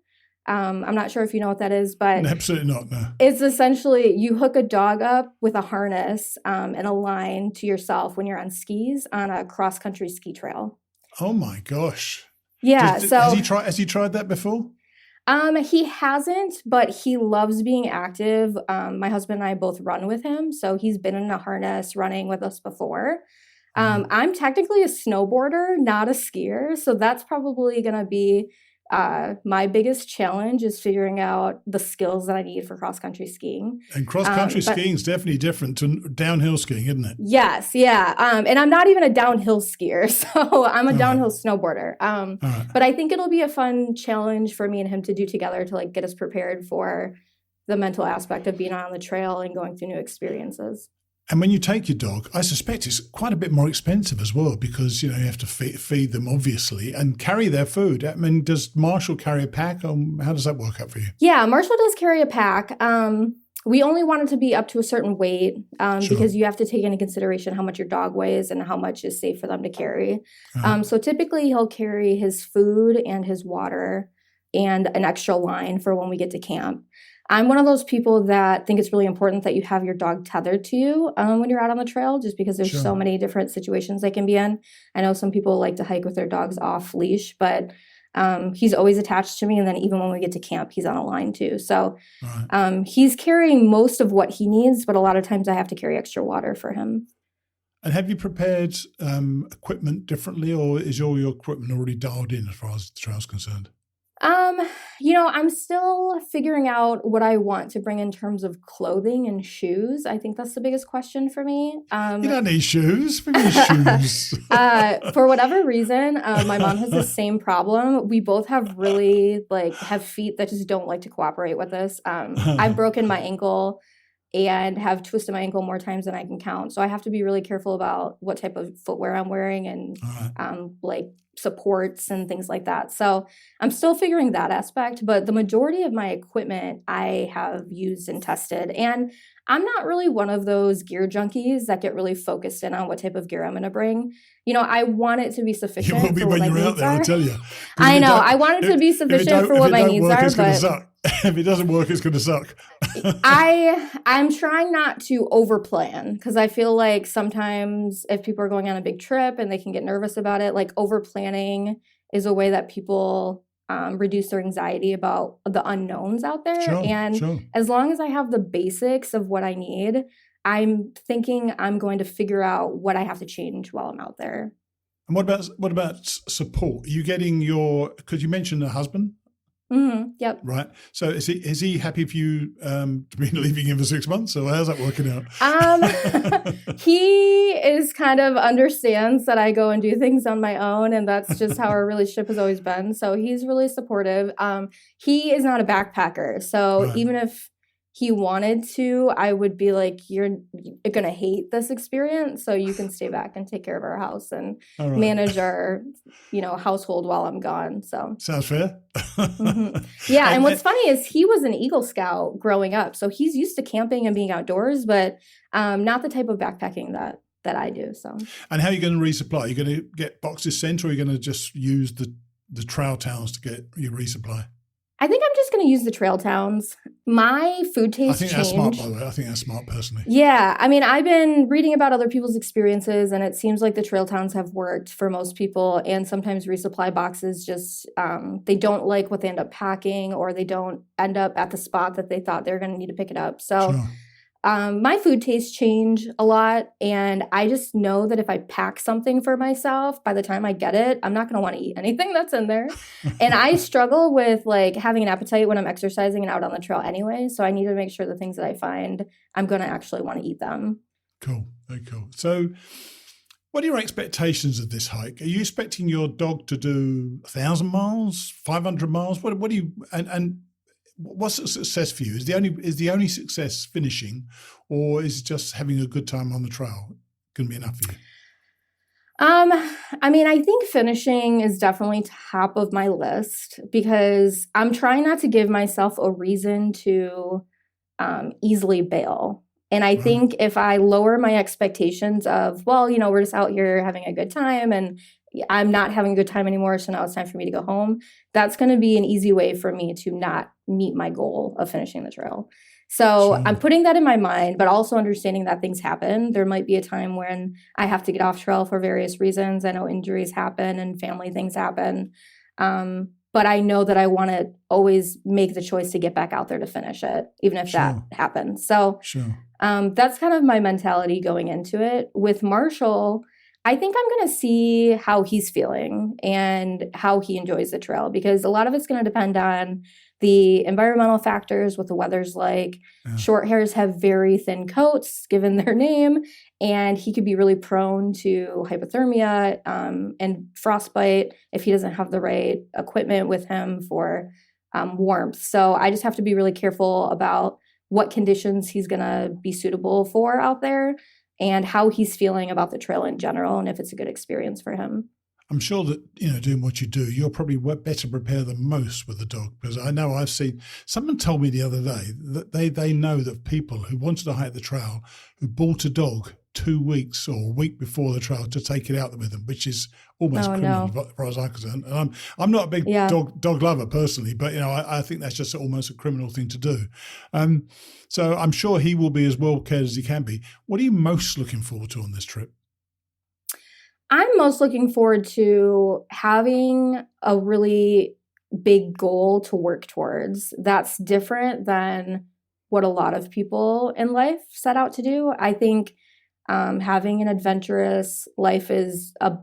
I'm not sure if you know what that is, but absolutely not. No. It's essentially you hook a dog up with a harness and a line to yourself when you're on skis on a cross-country ski trail. Oh my gosh! Yeah. Has he tried that before? He hasn't, but he loves being active. My husband and I both run with him, so he's been in a harness running with us before. I'm technically a snowboarder, not a skier, so that's probably going to be my biggest challenge is figuring out the skills that I need for cross-country skiing. And cross-country skiing is definitely different to downhill skiing, isn't it? Yes, yeah. And I'm not even a downhill skier, so I'm a downhill snowboarder. But I think it'll be a fun challenge for me and him to do together to like get us prepared for the mental aspect of being on the trail and going through new experiences. And when you take your dog, I suspect it's quite a bit more expensive as well because, you have to feed them, obviously, and carry their food. I mean, does Marshall carry a pack? How does that work out for you? Yeah, Marshall does carry a pack. We only want it to be up to a certain weight because you have to take into consideration how much your dog weighs and how much is safe for them to carry. So typically he'll carry his food and his water and an extra line for when we get to camp. I'm one of those people that think it's really important that you have your dog tethered to you when you're out on the trail, just because there's so many different situations they can be in. I know some people like to hike with their dogs off leash, but he's always attached to me. And then even when we get to camp, he's on a line too. So he's carrying most of what he needs, but a lot of times I have to carry extra water for him. And have you prepared equipment differently, or is all your equipment already dialed in as far as the trail's concerned? I'm still figuring out what I want to bring in terms of clothing and shoes. I think that's the biggest question for me. You don't need shoes. We need shoes. For whatever reason, my mom has the same problem. We both have really have feet that just don't like to cooperate with us. I've broken my ankle and have twisted my ankle more times than I can count. So I have to be really careful about what type of footwear I'm wearing and supports and things like that. So I'm still figuring that aspect, but the majority of my equipment I have used and tested. And I'm not really one of those gear junkies that get really focused in on what type of gear I'm going to bring. I want it to be sufficient. You will be for what when my you're needs out there, are. I'll tell you. I know. I want it to be sufficient for what my needs are. But if it doesn't work, it's going to suck. I'm trying not to overplan because I feel like sometimes if people are going on a big trip and they can get nervous about it, over planning is a way that people reduce their anxiety about the unknowns out there. As long as I have the basics of what I need, I'm thinking I'm going to figure out what I have to change while I'm out there. And what about support? Are you getting because you mentioned a husband? Mm-hmm. Yep. Right. So is he happy for you to be leaving him for 6 months? Or how's that working out? He is kind of understands that I go and do things on my own, and that's just how our relationship has always been. So he's really supportive. He is not a backpacker. So even if he wanted to, I would be like, you're going to hate this experience. So you can stay back and take care of our house and manage our, household while I'm gone. So sounds fair. Mm-hmm. Yeah. And what's funny is he was an Eagle Scout growing up. So he's used to camping and being outdoors, but not the type of backpacking that I do. So. And how are you going to resupply? Are you going to get boxes sent, or are you going to just use the trail towns to get your resupply? I think I'm just going to use the trail towns. My food taste changed. That's smart, by the way. I think that's smart, personally. Yeah. I mean, I've been reading about other people's experiences, and it seems like the trail towns have worked for most people. And sometimes resupply boxes just, they don't like what they end up packing, or they don't end up at the spot that they thought they were going to need to pick it up. So my food tastes change a lot. And I just know that if I pack something for myself, by the time I get it, I'm not going to want to eat anything that's in there. And I struggle with having an appetite when I'm exercising and out on the trail anyway. So I need to make sure the things that I find, I'm going to actually want to eat them. Cool. Very cool. So what are your expectations of this hike? Are you expecting your dog to do 1,000 miles, 500 miles? What do you, and what's a success for you? Is the only success finishing, or is just having a good time on the trail going to be enough for you? I mean, I think finishing is definitely top of my list because I'm trying not to give myself a reason to easily bail. And I think if I lower my expectations of, we're just out here having a good time and I'm not having a good time anymore, so now it's time for me to go home, that's going to be an easy way for me to not meet my goal of finishing the trail. So I'm putting that in my mind, but also understanding that things happen. There might be a time when I have to get off trail for various reasons. I know injuries happen and family things happen. But I know that I want to always make the choice to get back out there to finish it, even if that happens. So that's kind of my mentality going into it. With Marshall, I think I'm going to see how he's feeling and how he enjoys the trail, because a lot of it's going to depend on the environmental factors, what the weather's like. Short hairs have very thin coats, given their name, and he could be really prone to hypothermia and frostbite if he doesn't have the right equipment with him for warmth. So I just have to be really careful about what conditions he's going to be suitable for out there and how he's feeling about the trail in general and if it's a good experience for him. I'm sure that, doing what you do, you're probably better prepared than most with the dog, because I know I've seen, someone told me the other day that they know that people who wanted to hike the trail who bought a dog 2 weeks or a week before the trail to take it out with them, which is almost criminal as far as I'm concerned. And I'm not a big dog lover personally, but, I think that's just almost a criminal thing to do. So I'm sure he will be as well cared as he can be. What are you most looking forward to on this trip? I'm most looking forward to having a really big goal to work towards. That's different than what a lot of people in life set out to do. I think having an adventurous life is a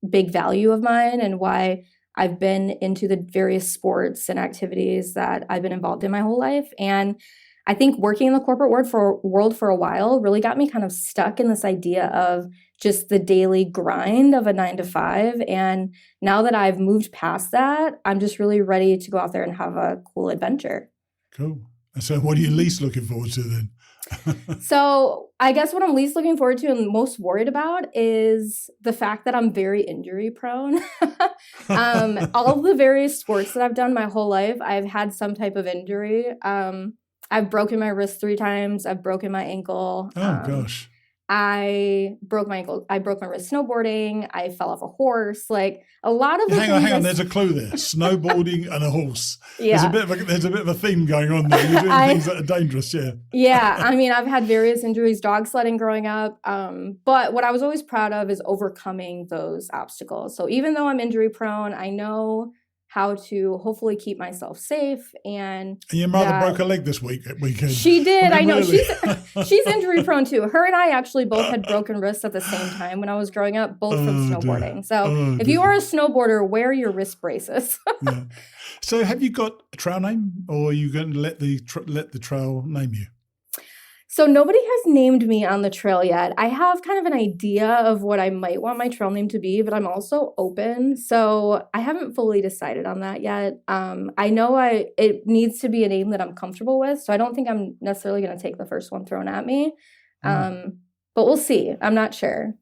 big value of mine and why I've been into the various sports and activities that I've been involved in my whole life. And I think working in the corporate world for a while really got me kind of stuck in this idea of just the daily grind of a 9 to 5. And now that I've moved past that, I'm just really ready to go out there and have a cool adventure. Cool. And so what are you least looking forward to then? So I guess what I'm least looking forward to and most worried about is the fact that I'm very injury prone. All of the various sports that I've done my whole life, I've had some type of injury. I've broken my wrist 3 times. I've broken my ankle. Oh, gosh. I broke my ankle. I broke my wrist snowboarding. I fell off a horse. Like a lot of the Hang on. There's a clue there. Snowboarding and a horse. Yeah. There's a bit of a theme going on there. You're doing things that are dangerous, yeah. Yeah. I mean, I've had various injuries, dog sledding growing up. But what I was always proud of is overcoming those obstacles. So even though I'm injury prone, I know how to hopefully keep myself safe. And your mother broke a leg this weekend. She did. I know. Really? She's injury prone too. Her and I actually both had broken wrists at the same time when I was growing up, both from snowboarding. Dear. So if you are a snowboarder, wear your wrist braces. Yeah. So have you got a trail name, or are you going to let the trail name you? So nobody has named me on the trail yet. I have kind of an idea of what I might want my trail name to be, but I'm also open. So I haven't fully decided on that yet. I know it needs to be a name that I'm comfortable with. So I don't think I'm necessarily going to take the first one thrown at me. But we'll see. I'm not sure.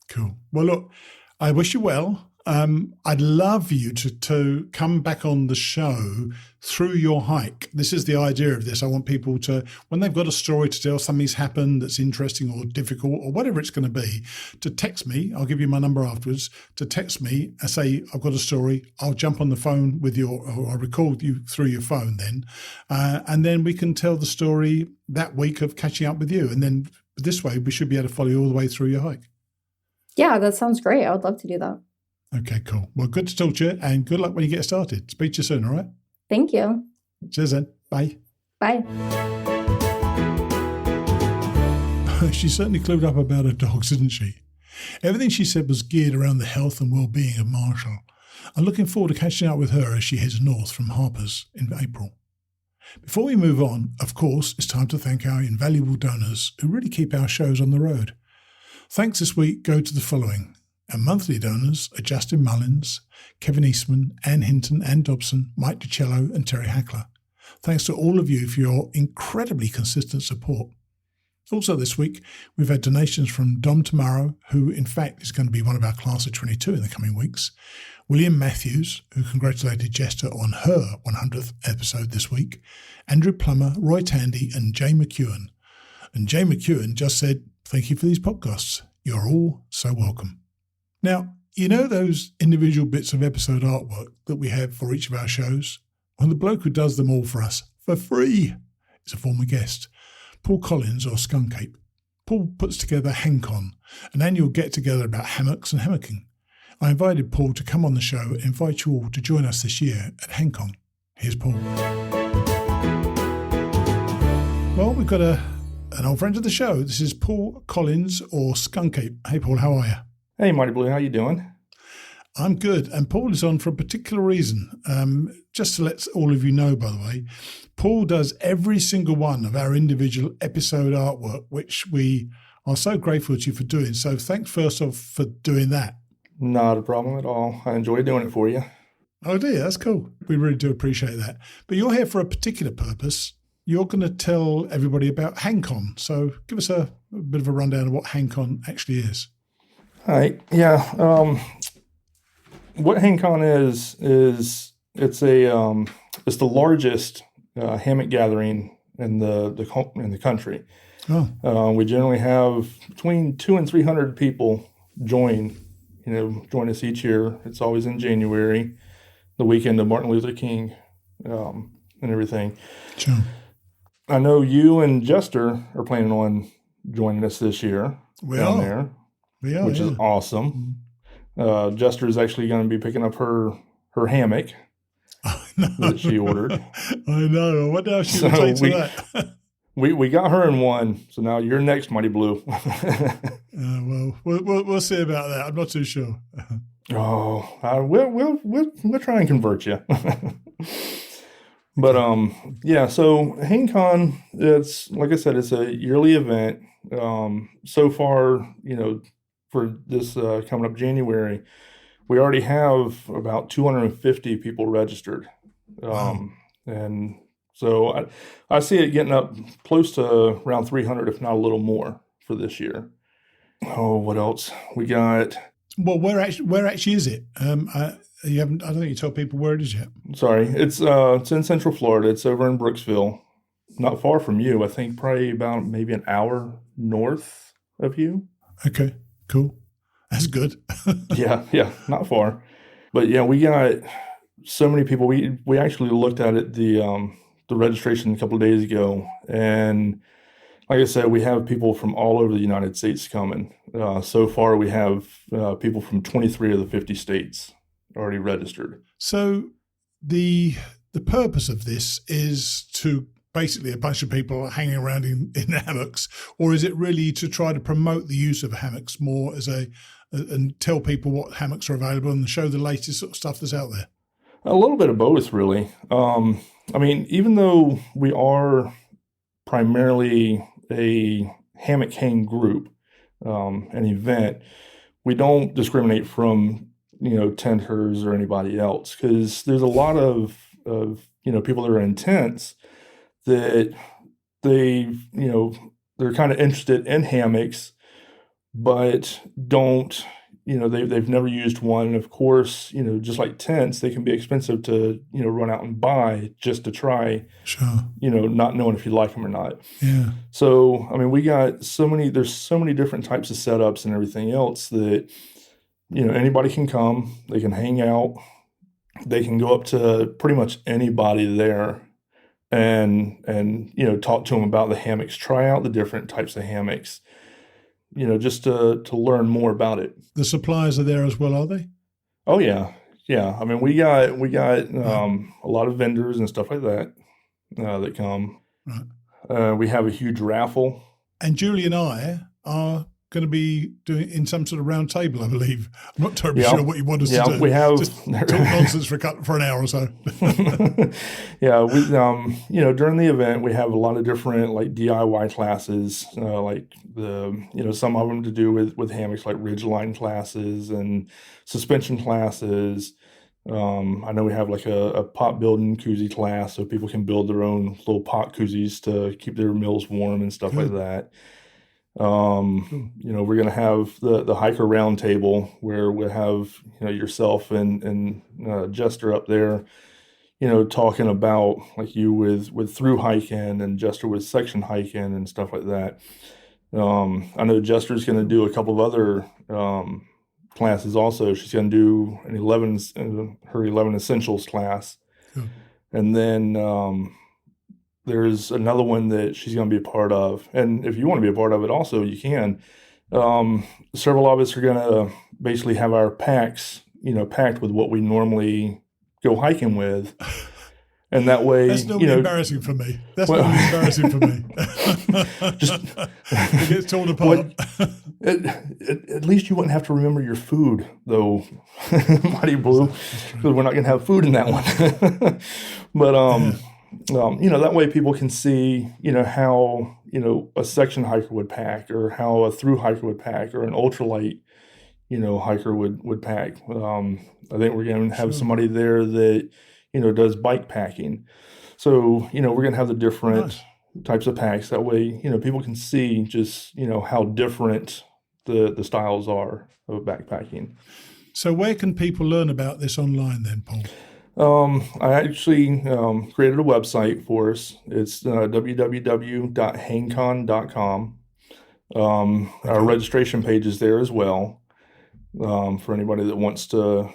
Cool. Well, look, I wish you well. I'd love you to come back on the show through your hike. This is the idea of this. I want people to, when they've got a story to tell, something's happened that's interesting or difficult or whatever it's going to be, to text me. I'll give you my number afterwards. To text me and say, I've got a story. I'll jump on the phone with you, or I'll record you through your phone then. And then we can tell the story that week of catching up with you. And then this way, we should be able to follow you all the way through your hike. Yeah, that sounds great. I would love to do that. Okay, cool. Well, good to talk to you, and good luck when you get started. Speak to you soon, all right? Thank you. Cheers then. Bye. Bye. She certainly clued up about her dogs, didn't she? Everything she said was geared around the health and well-being of Marshall. I'm looking forward to catching up with her as she heads north from Harper's in April. Before we move on, of course, it's time to thank our invaluable donors who really keep our shows on the road. Thanks this week go to the following. Our monthly donors are Justin Mullins, Kevin Eastman, Ann Hinton, Ann Dobson, Mike DiCello and Terry Hackler. Thanks to all of you for your incredibly consistent support. Also this week, we've had donations from Dom Tomorrow, who in fact is going to be one of our class of 22 in the coming weeks, William Matthews, who congratulated Jester on her 100th episode this week, Andrew Plummer, Roy Tandy and Jay McEwen. And Jay McEwen just said, thank you for these podcasts. You're all so welcome. Now, you know those individual bits of episode artwork that we have for each of our shows? Well, the bloke who does them all for us for free is a former guest, Paul Collins or Skunk Ape. Paul puts together Hangcon, an annual get-together about hammocks and hammocking. I invited Paul to come on the show and invite you all to join us this year at Hangcon. Here's Paul. Well, we've got an old friend of the show. This is Paul Collins or Skunk Ape. Hey, Paul, how are you? Hey, Mighty Blue, how you doing? I'm good. And Paul is on for a particular reason. Just to let all of you know, by the way, Paul does every single one of our individual episode artwork, which we are so grateful to you for doing. So thanks first off for doing that. Not a problem at all. I enjoy doing it for you. Oh dear, that's cool. We really do appreciate that. But you're here for a particular purpose. you're going to tell everybody about Hangcon. So give us a bit of a rundown of what Hangcon actually is. All right. Yeah. What Hangcon is it's the largest hammock gathering in the country. Oh, We generally have between 200 and 300 people join us each year. It's always in January, the weekend of Martin Luther King, and everything. sure. I know you and Jester are planning on joining us this year down there, which is awesome. Jester is actually going to be picking up her hammock that she ordered. I know. I wonder how she would take to that. We got her in one, so now you're next, Mighty Blue. Well, we'll see about that. I'm not too sure. We'll try and convert you. But yeah. So Hangcon, it's like I said, it's a yearly event. So far, for this coming up January, we already have about 250 people registered, and so I see it getting up close to around 300, if not a little more, for this year. Oh, what else we got? Well, where actually is it? You haven't. I don't think you told people where it is yet. Sorry, it's in Central Florida. It's over in Brooksville, not far from you. I think probably about maybe an hour north of you. Okay, cool. That's good. Yeah, not far. But yeah, we got so many people. We actually looked at it the registration a couple of days ago, and like I said, we have people from all over the United States coming. So far, we have people from 23 of the 50 states already registered. So the purpose of this is to basically a bunch of people hanging around in hammocks, or is it really to try to promote the use of hammocks more and tell people what hammocks are available and show the latest sort of stuff that's out there? A little bit of both, really. I mean, even though we are primarily a hammock hang group, an event, we don't discriminate from tenters or anybody else, because there's a lot of people that are in tents that they're kind of interested in hammocks, but don't they've never used one. And of course, just like tents, they can be expensive to run out and buy just to try. Sure. Not knowing if you like them or not. Yeah. So I mean, there's so many different types of setups and everything else that anybody can come, they can hang out, they can go up to pretty much anybody there and talk to them about the hammocks, try out the different types of hammocks, just to learn more about it. The suppliers are there as well, are they? Oh yeah. I mean, we got a lot of vendors and stuff like that that come. Right. We have a huge raffle. And Julie and I are going to be doing in some sort of round table, I believe. I'm not terribly sure what you want us to do. We have just talk nonsense for an hour or so. Yeah, we during the event we have a lot of different like DIY classes, like some of them to do with hammocks, like ridgeline classes and suspension classes. I know we have like a pot building koozie class, so people can build their own little pot koozies to keep their meals warm and stuff like that. We're going to have the hiker round table where we'll have, yourself and Jester up there, talking about like you with through hiking and Jester with section hiking and stuff like that. I know Jester's going to do a couple of other, classes also. She's going to do her 11 essentials class. And then, there's another one that she's going to be a part of. And if you want to be a part of it also, you can. Several of us are going to basically have our packs, packed with what we normally go hiking with. And that way, that's not embarrassing for me. That's not embarrassing for me. It gets torn apart. At least you wouldn't have to remember your food, though, Mighty Blue, because we're not going to have food in that one. But that way people can see, how, a section hiker would pack, or how a through hiker would pack, or an ultralight, hiker would pack. I think we're going to have somebody there that, does bike packing. So, we're going to have the different Nice. types of packs. That way, people can see just, how different the styles are of backpacking. So where can people learn about this online then, Paul? I actually created a website for us. It's www.hangcon.com. Our registration page is there as well, for anybody that wants to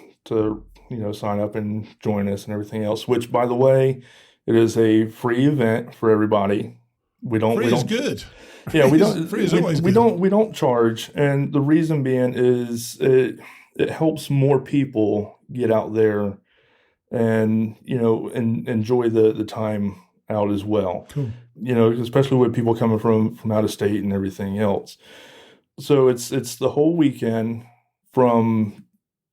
sign up and join us and everything else. Which, by the way, it is a free event for everybody. We don't. Free is good. Yeah, we don't. Free is always good. We don't charge, and the reason being is it helps more people get out there and and enjoy the time out as well. Cool. Especially with people coming from out of state and everything else. So it's the whole weekend from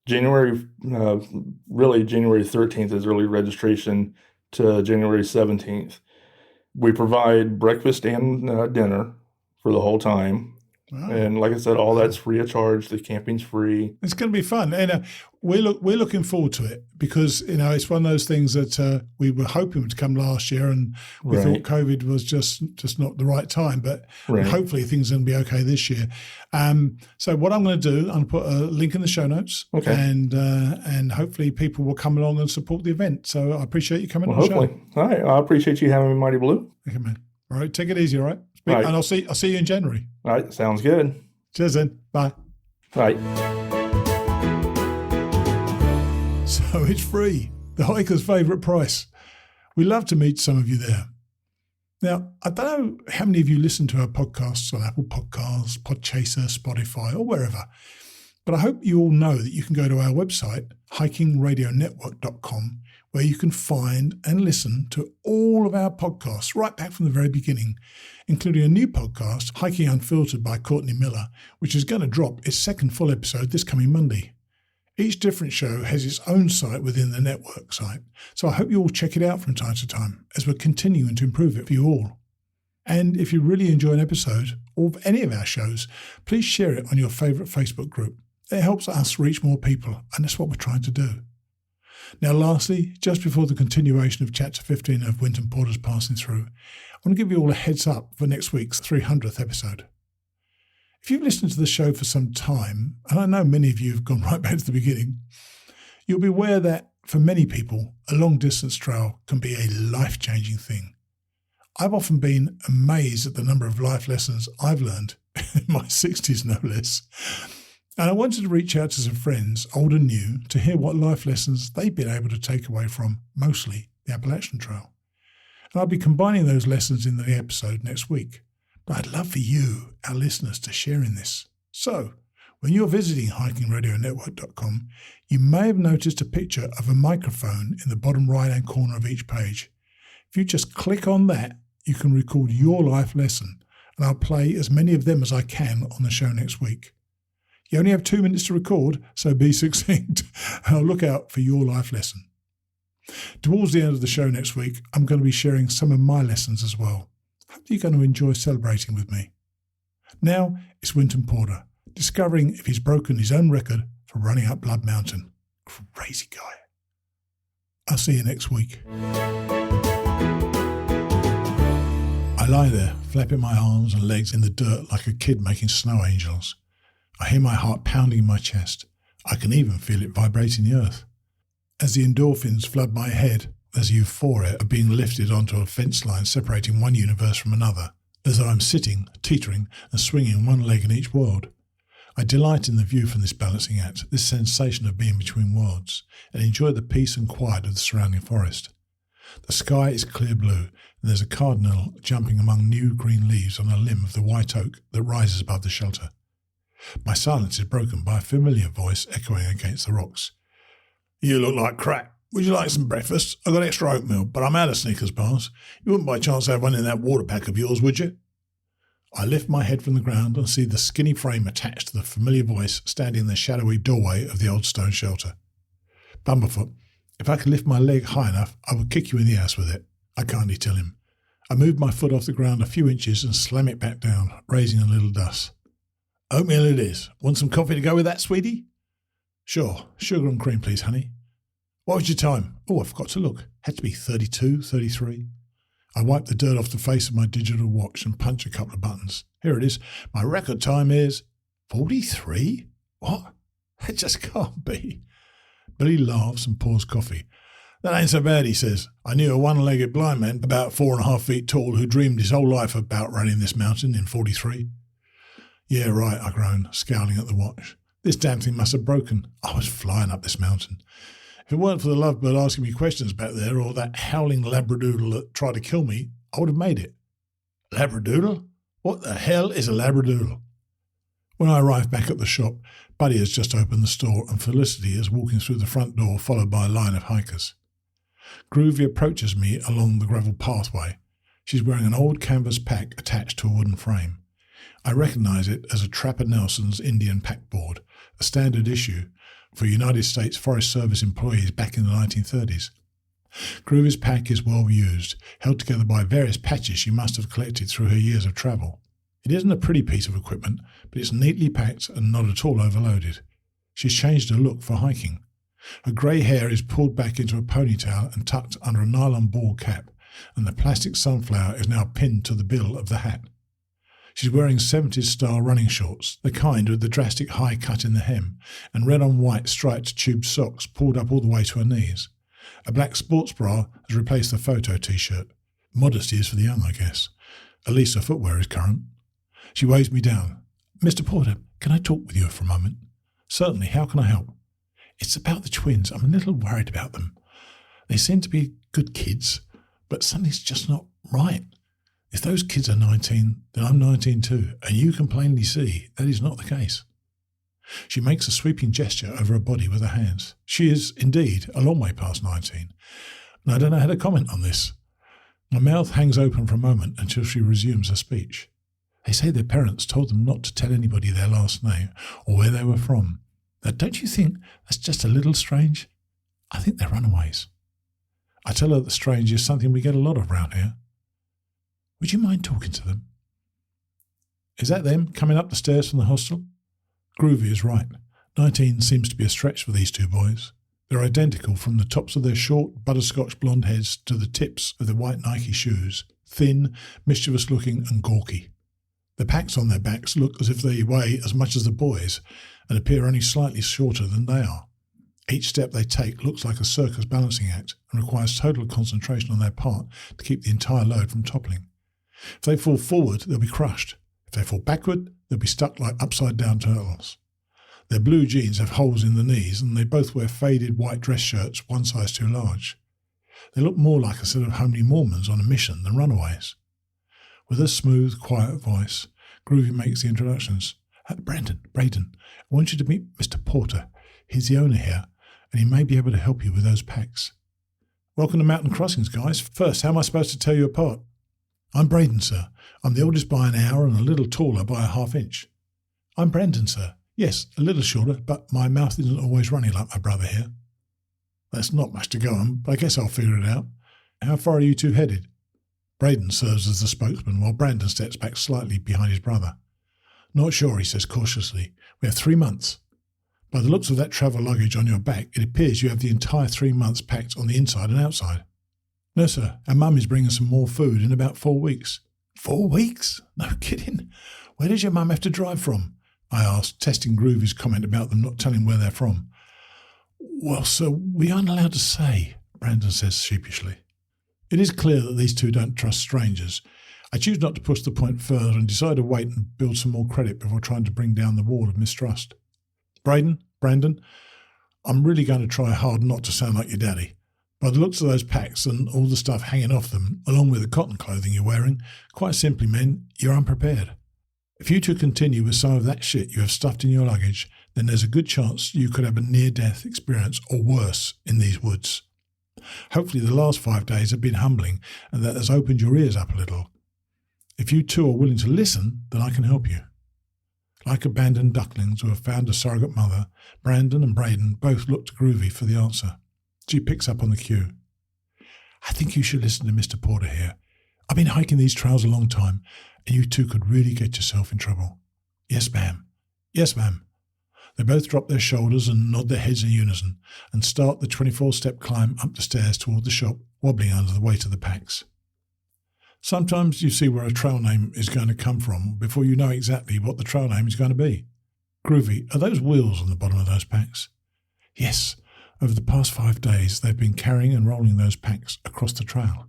January 13th is early registration to January 17th. We provide breakfast and dinner for the whole time. Wow. And like I said, all that's free of charge. The camping's free. It's going to be fun, and we're looking forward to it because it's one of those things that we were hoping to come last year, and we thought COVID was just not the right time. But hopefully things are going to be okay this year. So what I'm going to do, I'm going to put a link in the show notes, and hopefully people will come along and support the event. So I appreciate you coming on the show. All right, I appreciate you having me, Mighty Blue. Okay, man. All right, take it easy. All right, All right. And I'll see you in January. All right, sounds good. Cheers then. Bye. All right. So it's free, the hiker's favourite price. We love to meet some of you there. Now, I don't know how many of you listen to our podcasts on Apple Podcasts, Podchaser, Spotify, or wherever, but I hope you all know that you can go to our website, hikingradionetwork.com, where you can find and listen to all of our podcasts right back from the very beginning, including a new podcast, Hiking Unfiltered by Courtney Miller, which is going to drop its second full episode this coming Monday. Each different show has its own site within the network site, so I hope you all check it out from time to time as we're continuing to improve it for you all. And if you really enjoy an episode or any of our shows, please share it on your favourite Facebook group. It helps us reach more people, and that's what we're trying to do. Now, lastly, just before the continuation of Chapter 15 of Winton Porter's Passing Through, I want to give you all a heads up for next week's 300th episode. If you've listened to the show for some time, and I know many of you have gone right back to the beginning, you'll be aware that for many people, a long-distance trail can be a life-changing thing. I've often been amazed at the number of life lessons I've learned, in my 60s no less. And I wanted to reach out to some friends, old and new, to hear what life lessons they've been able to take away from, mostly, the Appalachian Trail. And I'll be combining those lessons in the episode next week. But I'd love for you, our listeners, to share in this. So, when you're visiting hikingradionetwork.com, you may have noticed a picture of a microphone in the bottom right-hand corner of each page. If you just click on that, you can record your life lesson, and I'll play as many of them as I can on the show next week. You only have 2 minutes to record, so be succinct, and I'll look out for your life lesson. Towards the end of the show next week, I'm going to be sharing some of my lessons as well. Hope you're going to enjoy celebrating with me. Now, it's Winton Porter, discovering if he's broken his own record for running up Blood Mountain. Crazy guy. I'll see you next week. I lie there, flapping my arms and legs in the dirt like a kid making snow angels. I hear my heart pounding in my chest. I can even feel it vibrating the earth. As the endorphins flood my head, there's a euphoria of being lifted onto a fence line separating one universe from another, as though I'm sitting, teetering, and swinging one leg in each world. I delight in the view from this balancing act, this sensation of being between worlds, and enjoy the peace and quiet of the surrounding forest. The sky is clear blue, and there's a cardinal jumping among new green leaves on a limb of the white oak that rises above the shelter. My silence is broken by a familiar voice echoing against the rocks. "You look like crap. Would you like some breakfast? I've got extra oatmeal, but I'm out of Snickers bars. You wouldn't by chance have one in that water pack of yours, would you?" I lift my head from the ground and see the skinny frame attached to the familiar voice standing in the shadowy doorway of the old stone shelter. "Bumblefoot, if I could lift my leg high enough, I would kick you in the ass with it," I kindly tell him. I move my foot off the ground a few inches and slam it back down, raising a little dust. "Oatmeal it is. Want some coffee to go with that, sweetie?" "Sure. Sugar and cream, please, honey." What was your time? Oh, I forgot to look. Had to be 32, 33. I wiped the dirt off the face of my digital watch and punched a couple of buttons. Here it is. My record time is 43? What? That just can't be. Billy laughs and pours coffee. That ain't so bad, he says. I knew a one-legged blind man about 4.5 feet tall who dreamed his whole life about running this mountain in 43. Yeah, right, I groaned, scowling at the watch. This damn thing must have broken. I was flying up this mountain. If it weren't for the lovebird asking me questions back there or that howling labradoodle that tried to kill me, I would have made it. Labradoodle? What the hell is a labradoodle? When I arrived back at the shop, Buddy has just opened the store and Felicity is walking through the front door followed by a line of hikers. Groovy approaches me along the gravel pathway. She's wearing an old canvas pack attached to a wooden frame. I recognise it as a Trapper Nelson's Indian pack board, a standard issue for United States Forest Service employees back in the 1930s. Groovy's pack is well used, held together by various patches she must have collected through her years of travel. It isn't a pretty piece of equipment, but it's neatly packed and not at all overloaded. She's changed her look for hiking. Her grey hair is pulled back into a ponytail and tucked under a nylon ball cap, and the plastic sunflower is now pinned to the bill of the hat. She's wearing 70s-style running shorts, the kind with the drastic high cut in the hem, and red-on-white striped tube socks pulled up all the way to her knees. A black sports bra has replaced the photo T-shirt. Modesty is for the young, I guess. At least her footwear is current. She waves me down. Mr. Porter, can I talk with you for a moment? Certainly, how can I help? It's about the twins. I'm a little worried about them. They seem to be good kids, but something's just not right. If those kids are 19, then I'm 19 too, and you can plainly see that is not the case. She makes a sweeping gesture over her body with her hands. She is, indeed, a long way past 19, and I don't know how to comment on this. My mouth hangs open for a moment until she resumes her speech. They say their parents told them not to tell anybody their last name or where they were from. Now, don't you think that's just a little strange? I think they're runaways. I tell her that strange is something we get a lot of round here. Would you mind talking to them? Is that them coming up the stairs from the hostel? Groovy is right. 19 seems to be a stretch for these two boys. They're identical from the tops of their short, butterscotch blonde heads to the tips of their white Nike shoes, thin, mischievous-looking and gawky. The packs on their backs look as if they weigh as much as the boys and appear only slightly shorter than they are. Each step they take looks like a circus balancing act and requires total concentration on their part to keep the entire load from toppling. If they fall forward, they'll be crushed. If they fall backward, they'll be stuck like upside-down turtles. Their blue jeans have holes in the knees and they both wear faded white dress shirts one size too large. They look more like a set of homely Mormons on a mission than runaways. With a smooth, quiet voice, Groovy makes the introductions. Braden, I want you to meet Mr. Porter. He's the owner here, and he may be able to help you with those packs. Welcome to Mountain Crossings, guys. First, how am I supposed to tell you apart? I'm Braden, sir. I'm the oldest by an hour and a little taller by a half-inch. I'm Brandon, sir. Yes, a little shorter, but my mouth isn't always running like my brother here. That's not much to go on, but I guess I'll figure it out. How far are you two headed? Braden serves as the spokesman, while Brandon steps back slightly behind his brother. Not sure, he says cautiously. We have 3 months. By the looks of that travel luggage on your back, it appears you have the entire 3 months packed on the inside and outside. No, sir. Our mum is bringing some more food in about 4 weeks. 4 weeks? No kidding. Where does your mum have to drive from? I asked, testing Groovy's comment about them not telling where they're from. Well, sir, we aren't allowed to say, Brandon says sheepishly. It is clear that these two don't trust strangers. I choose not to push the point further and decide to wait and build some more credit before trying to bring down the wall of mistrust. Brandon, I'm really going to try hard not to sound like your daddy. By the looks of those packs and all the stuff hanging off them, along with the cotton clothing you're wearing, quite simply, men, you're unprepared. If you two continue with some of that shit you have stuffed in your luggage, then there's a good chance you could have a near-death experience or worse in these woods. Hopefully the last 5 days have been humbling and that has opened your ears up a little. If you two are willing to listen, then I can help you. Like abandoned ducklings who have found a surrogate mother, Brandon and Braden both look to Groovy for the answer. She picks up on the cue. I think you should listen to Mr. Porter here. I've been hiking these trails a long time, and you two could really get yourself in trouble. Yes, ma'am. Yes, ma'am. They both drop their shoulders and nod their heads in unison and start the 24-step climb up the stairs toward the shop, wobbling under the weight of the packs. Sometimes you see where a trail name is going to come from before you know exactly what the trail name is going to be. Groovy, are those wheels on the bottom of those packs? Yes, over the past 5 days they've been carrying and rolling those packs across the trail.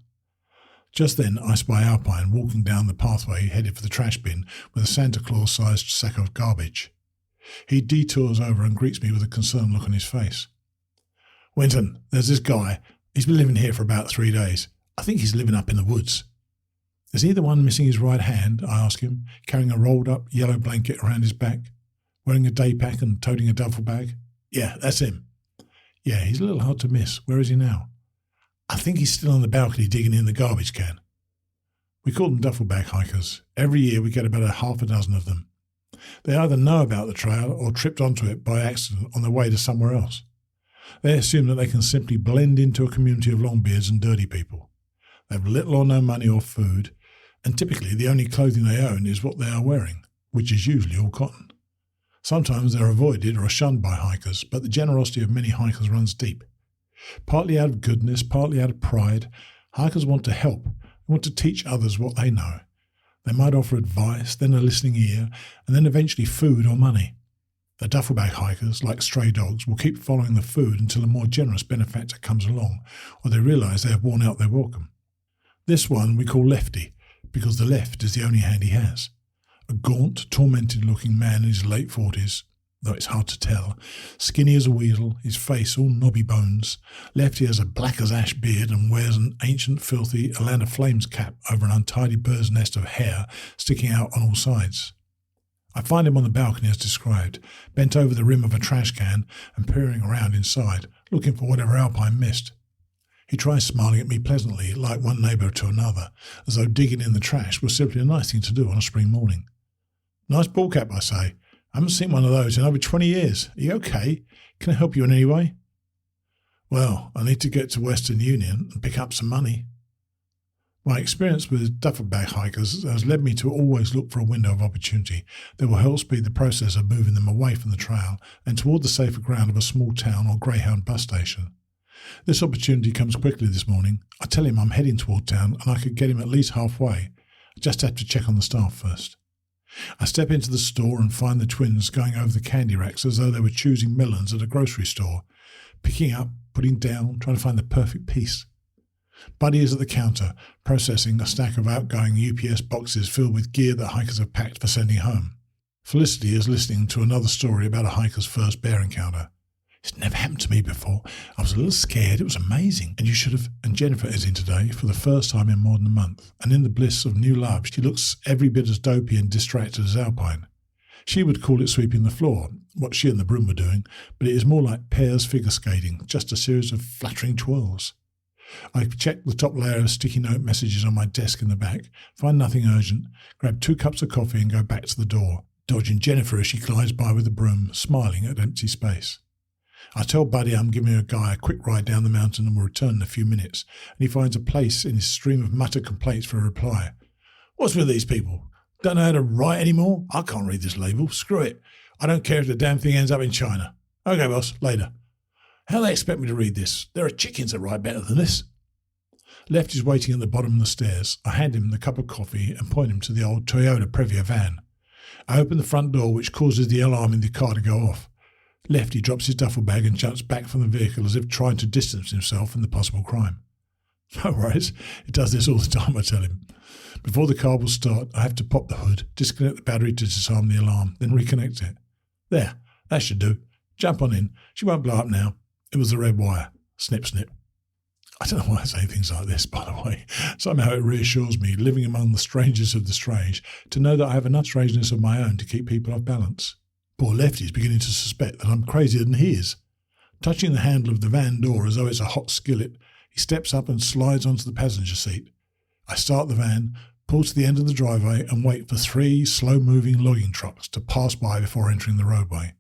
Just then I spy Alpine walking down the pathway headed for the trash bin with a Santa Claus-sized sack of garbage. He detours over and greets me with a concerned look on his face. Winton, there's this guy. He's been living here for about 3 days. I think he's living up in the woods. Is he the one missing his right hand? I ask him, carrying a rolled-up yellow blanket around his back, wearing a day pack and toting a duffel bag? Yeah, that's him. Yeah, he's a little hard to miss. Where is he now? I think he's still on the balcony digging in the garbage can. We call them Duffel Bag Hikers. Every year we get about a half a dozen of them. They either know about the trail or tripped onto it by accident on their way to somewhere else. They assume that they can simply blend into a community of longbeards and dirty people. They have little or no money or food, and typically the only clothing they own is what they are wearing, which is usually all cotton. Sometimes they're avoided or shunned by hikers, but the generosity of many hikers runs deep. Partly out of goodness, partly out of pride, hikers want to help. They want to teach others what they know. They might offer advice, then a listening ear, and then eventually food or money. The duffel bag hikers, like stray dogs, will keep following the food until a more generous benefactor comes along, or they realise they have worn out their welcome. This one we call Lefty, because the left is the only hand he has. A gaunt, tormented-looking man in his late 40s, though it's hard to tell, skinny as a weasel, his face all knobby bones. Lefty has a black-as-ash beard and wears an ancient, filthy Atlanta Flames cap over an untidy bird's nest of hair sticking out on all sides. I find him on the balcony as described, bent over the rim of a trash can and peering around inside, looking for whatever Alpine missed. He tries smiling at me pleasantly, like one neighbour to another, as though digging in the trash was simply a nice thing to do on a spring morning. Nice ball cap, I say. I haven't seen one of those in over 20 years. Are you okay? Can I help you in any way? Well, I need to get to Western Union and pick up some money. My experience with duffel bag hikers has led me to always look for a window of opportunity that will help speed the process of moving them away from the trail and toward the safer ground of a small town or Greyhound bus station. This opportunity comes quickly this morning. I tell him I'm heading toward town and I could get him at least halfway. I just have to check on the staff first. I step into the store and find the twins going over the candy racks as though they were choosing melons at a grocery store, picking up, putting down, trying to find the perfect piece. Buddy is at the counter, processing a stack of outgoing UPS boxes filled with gear that hikers have packed for sending home. Felicity is listening to another story about a hiker's first bear encounter. It's never happened to me before. I was a little scared. It was amazing. And you should have. And Jennifer is in today for the first time in more than a month. And in the bliss of new love, she looks every bit as dopey and distracted as Alpine. She would call it sweeping the floor, what she and the broom were doing, but it is more like pairs figure skating, just a series of flattering twirls. I check the top layer of sticky note messages on my desk in the back, find nothing urgent, grab 2 cups of coffee and go back to the door, dodging Jennifer as she glides by with the broom, smiling at empty space. I tell Buddy I'm giving a guy a quick ride down the mountain and will return in a few minutes, and he finds a place in his stream of muttered complaints for a reply. What's with these people? Don't know how to write anymore? I can't read this label. Screw it. I don't care if the damn thing ends up in China. Okay, boss, later. How do they expect me to read this? There are chickens that write better than this. Lefty's waiting at the bottom of the stairs. I hand him the cup of coffee and point him to the old Toyota Previa van. I open the front door, which causes the alarm in the car to go off. Lefty drops his duffel bag and jumps back from the vehicle as if trying to distance himself from the possible crime. No worries, it does this all the time, I tell him. Before the car will start, I have to pop the hood, disconnect the battery to disarm the alarm, then reconnect it. There, that should do. Jump on in. She won't blow up now. It was the red wire. Snip, snip. I don't know why I say things like this, by the way. Somehow it reassures me, living among the strangest of the strange, to know that I have enough strangeness of my own to keep people off balance. Poor Lefty is beginning to suspect that I'm crazier than he is. Touching the handle of the van door as though it's a hot skillet, he steps up and slides onto the passenger seat. I start the van, pull to the end of the driveway and wait for 3 slow-moving logging trucks to pass by before entering the roadway.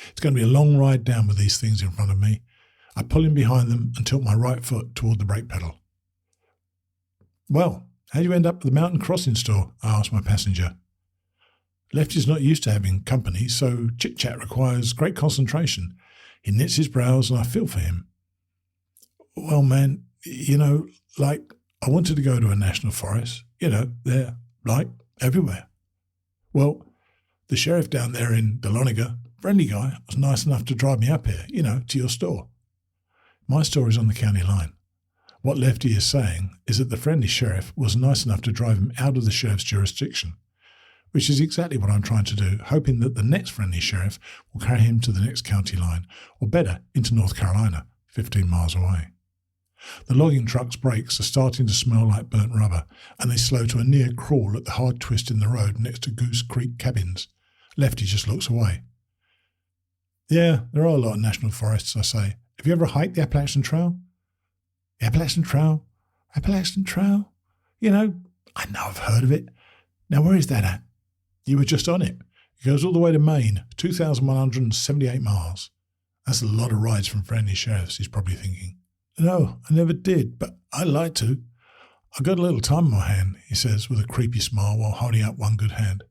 It's going to be a long ride down with these things in front of me. I pull in behind them and tilt my right foot toward the brake pedal. Well, how do you end up at the mountain crossing store? I ask my passenger. Lefty's not used to having company, so chit-chat requires great concentration. He knits his brows and I feel for him. Well, man, I wanted to go to a national forest. They're, everywhere. Well, the sheriff down there in Dahlonega, friendly guy, was nice enough to drive me up here, to your store. My store is on the county line. What Lefty is saying is that the friendly sheriff was nice enough to drive him out of the sheriff's jurisdiction, which is exactly what I'm trying to do, hoping that the next friendly sheriff will carry him to the next county line, or better, into North Carolina, 15 miles away. The logging truck's brakes are starting to smell like burnt rubber, and they slow to a near crawl at the hard twist in the road next to Goose Creek Cabins. Lefty just looks away. Yeah, there are a lot of national forests, I say. Have you ever hiked the Appalachian Trail? The Appalachian Trail? Appalachian Trail? I know I've heard of it. Now, where is that at? You were just on it. It goes all the way to Maine, 2,178 miles. That's a lot of rides from friendly sheriffs, he's probably thinking. No, I never did, but I'd like to. I got a little time in my hand, he says with a creepy smile while holding up one good hand.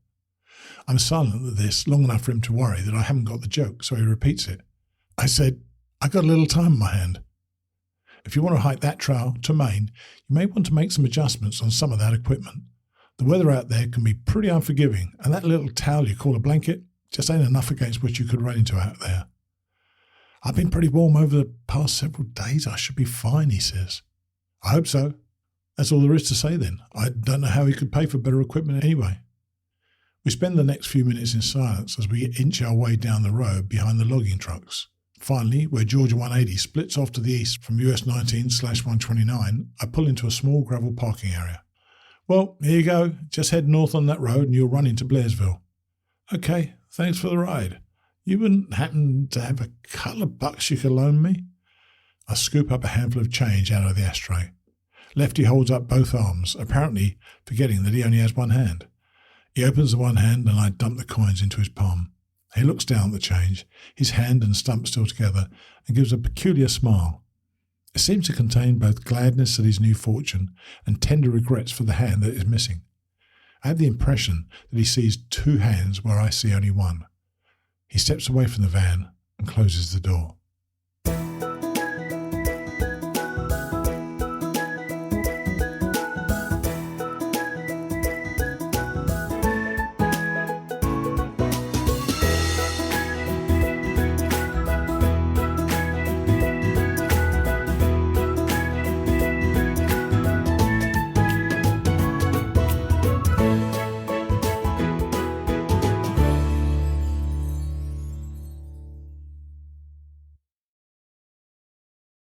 I'm silent at this, long enough for him to worry that I haven't got the joke, so he repeats it. I said, I got a little time in my hand. If you want to hike that trail to Maine, you may want to make some adjustments on some of that equipment. The weather out there can be pretty unforgiving, and that little towel you call a blanket just ain't enough against what you could run into out there. I've been pretty warm over the past several days. I should be fine, he says. I hope so. That's all there is to say then. I don't know how he could pay for better equipment anyway. We spend the next few minutes in silence as we inch our way down the road behind the logging trucks. Finally, where Georgia 180 splits off to the east from US 19/129, I pull into a small gravel parking area. Well, here you go. Just head north on that road and you'll run into Blairsville. Okay, thanks for the ride. You wouldn't happen to have a couple of bucks you could loan me? I scoop up a handful of change out of the ashtray. Lefty holds up both arms, apparently forgetting that he only has one hand. He opens the one hand and I dump the coins into his palm. He looks down at the change, his hand and stump still together, and gives a peculiar smile. It seems to contain both gladness at his new fortune and tender regrets for the hand that is missing. I have the impression that he sees two hands where I see only one. He steps away from the van and closes the door.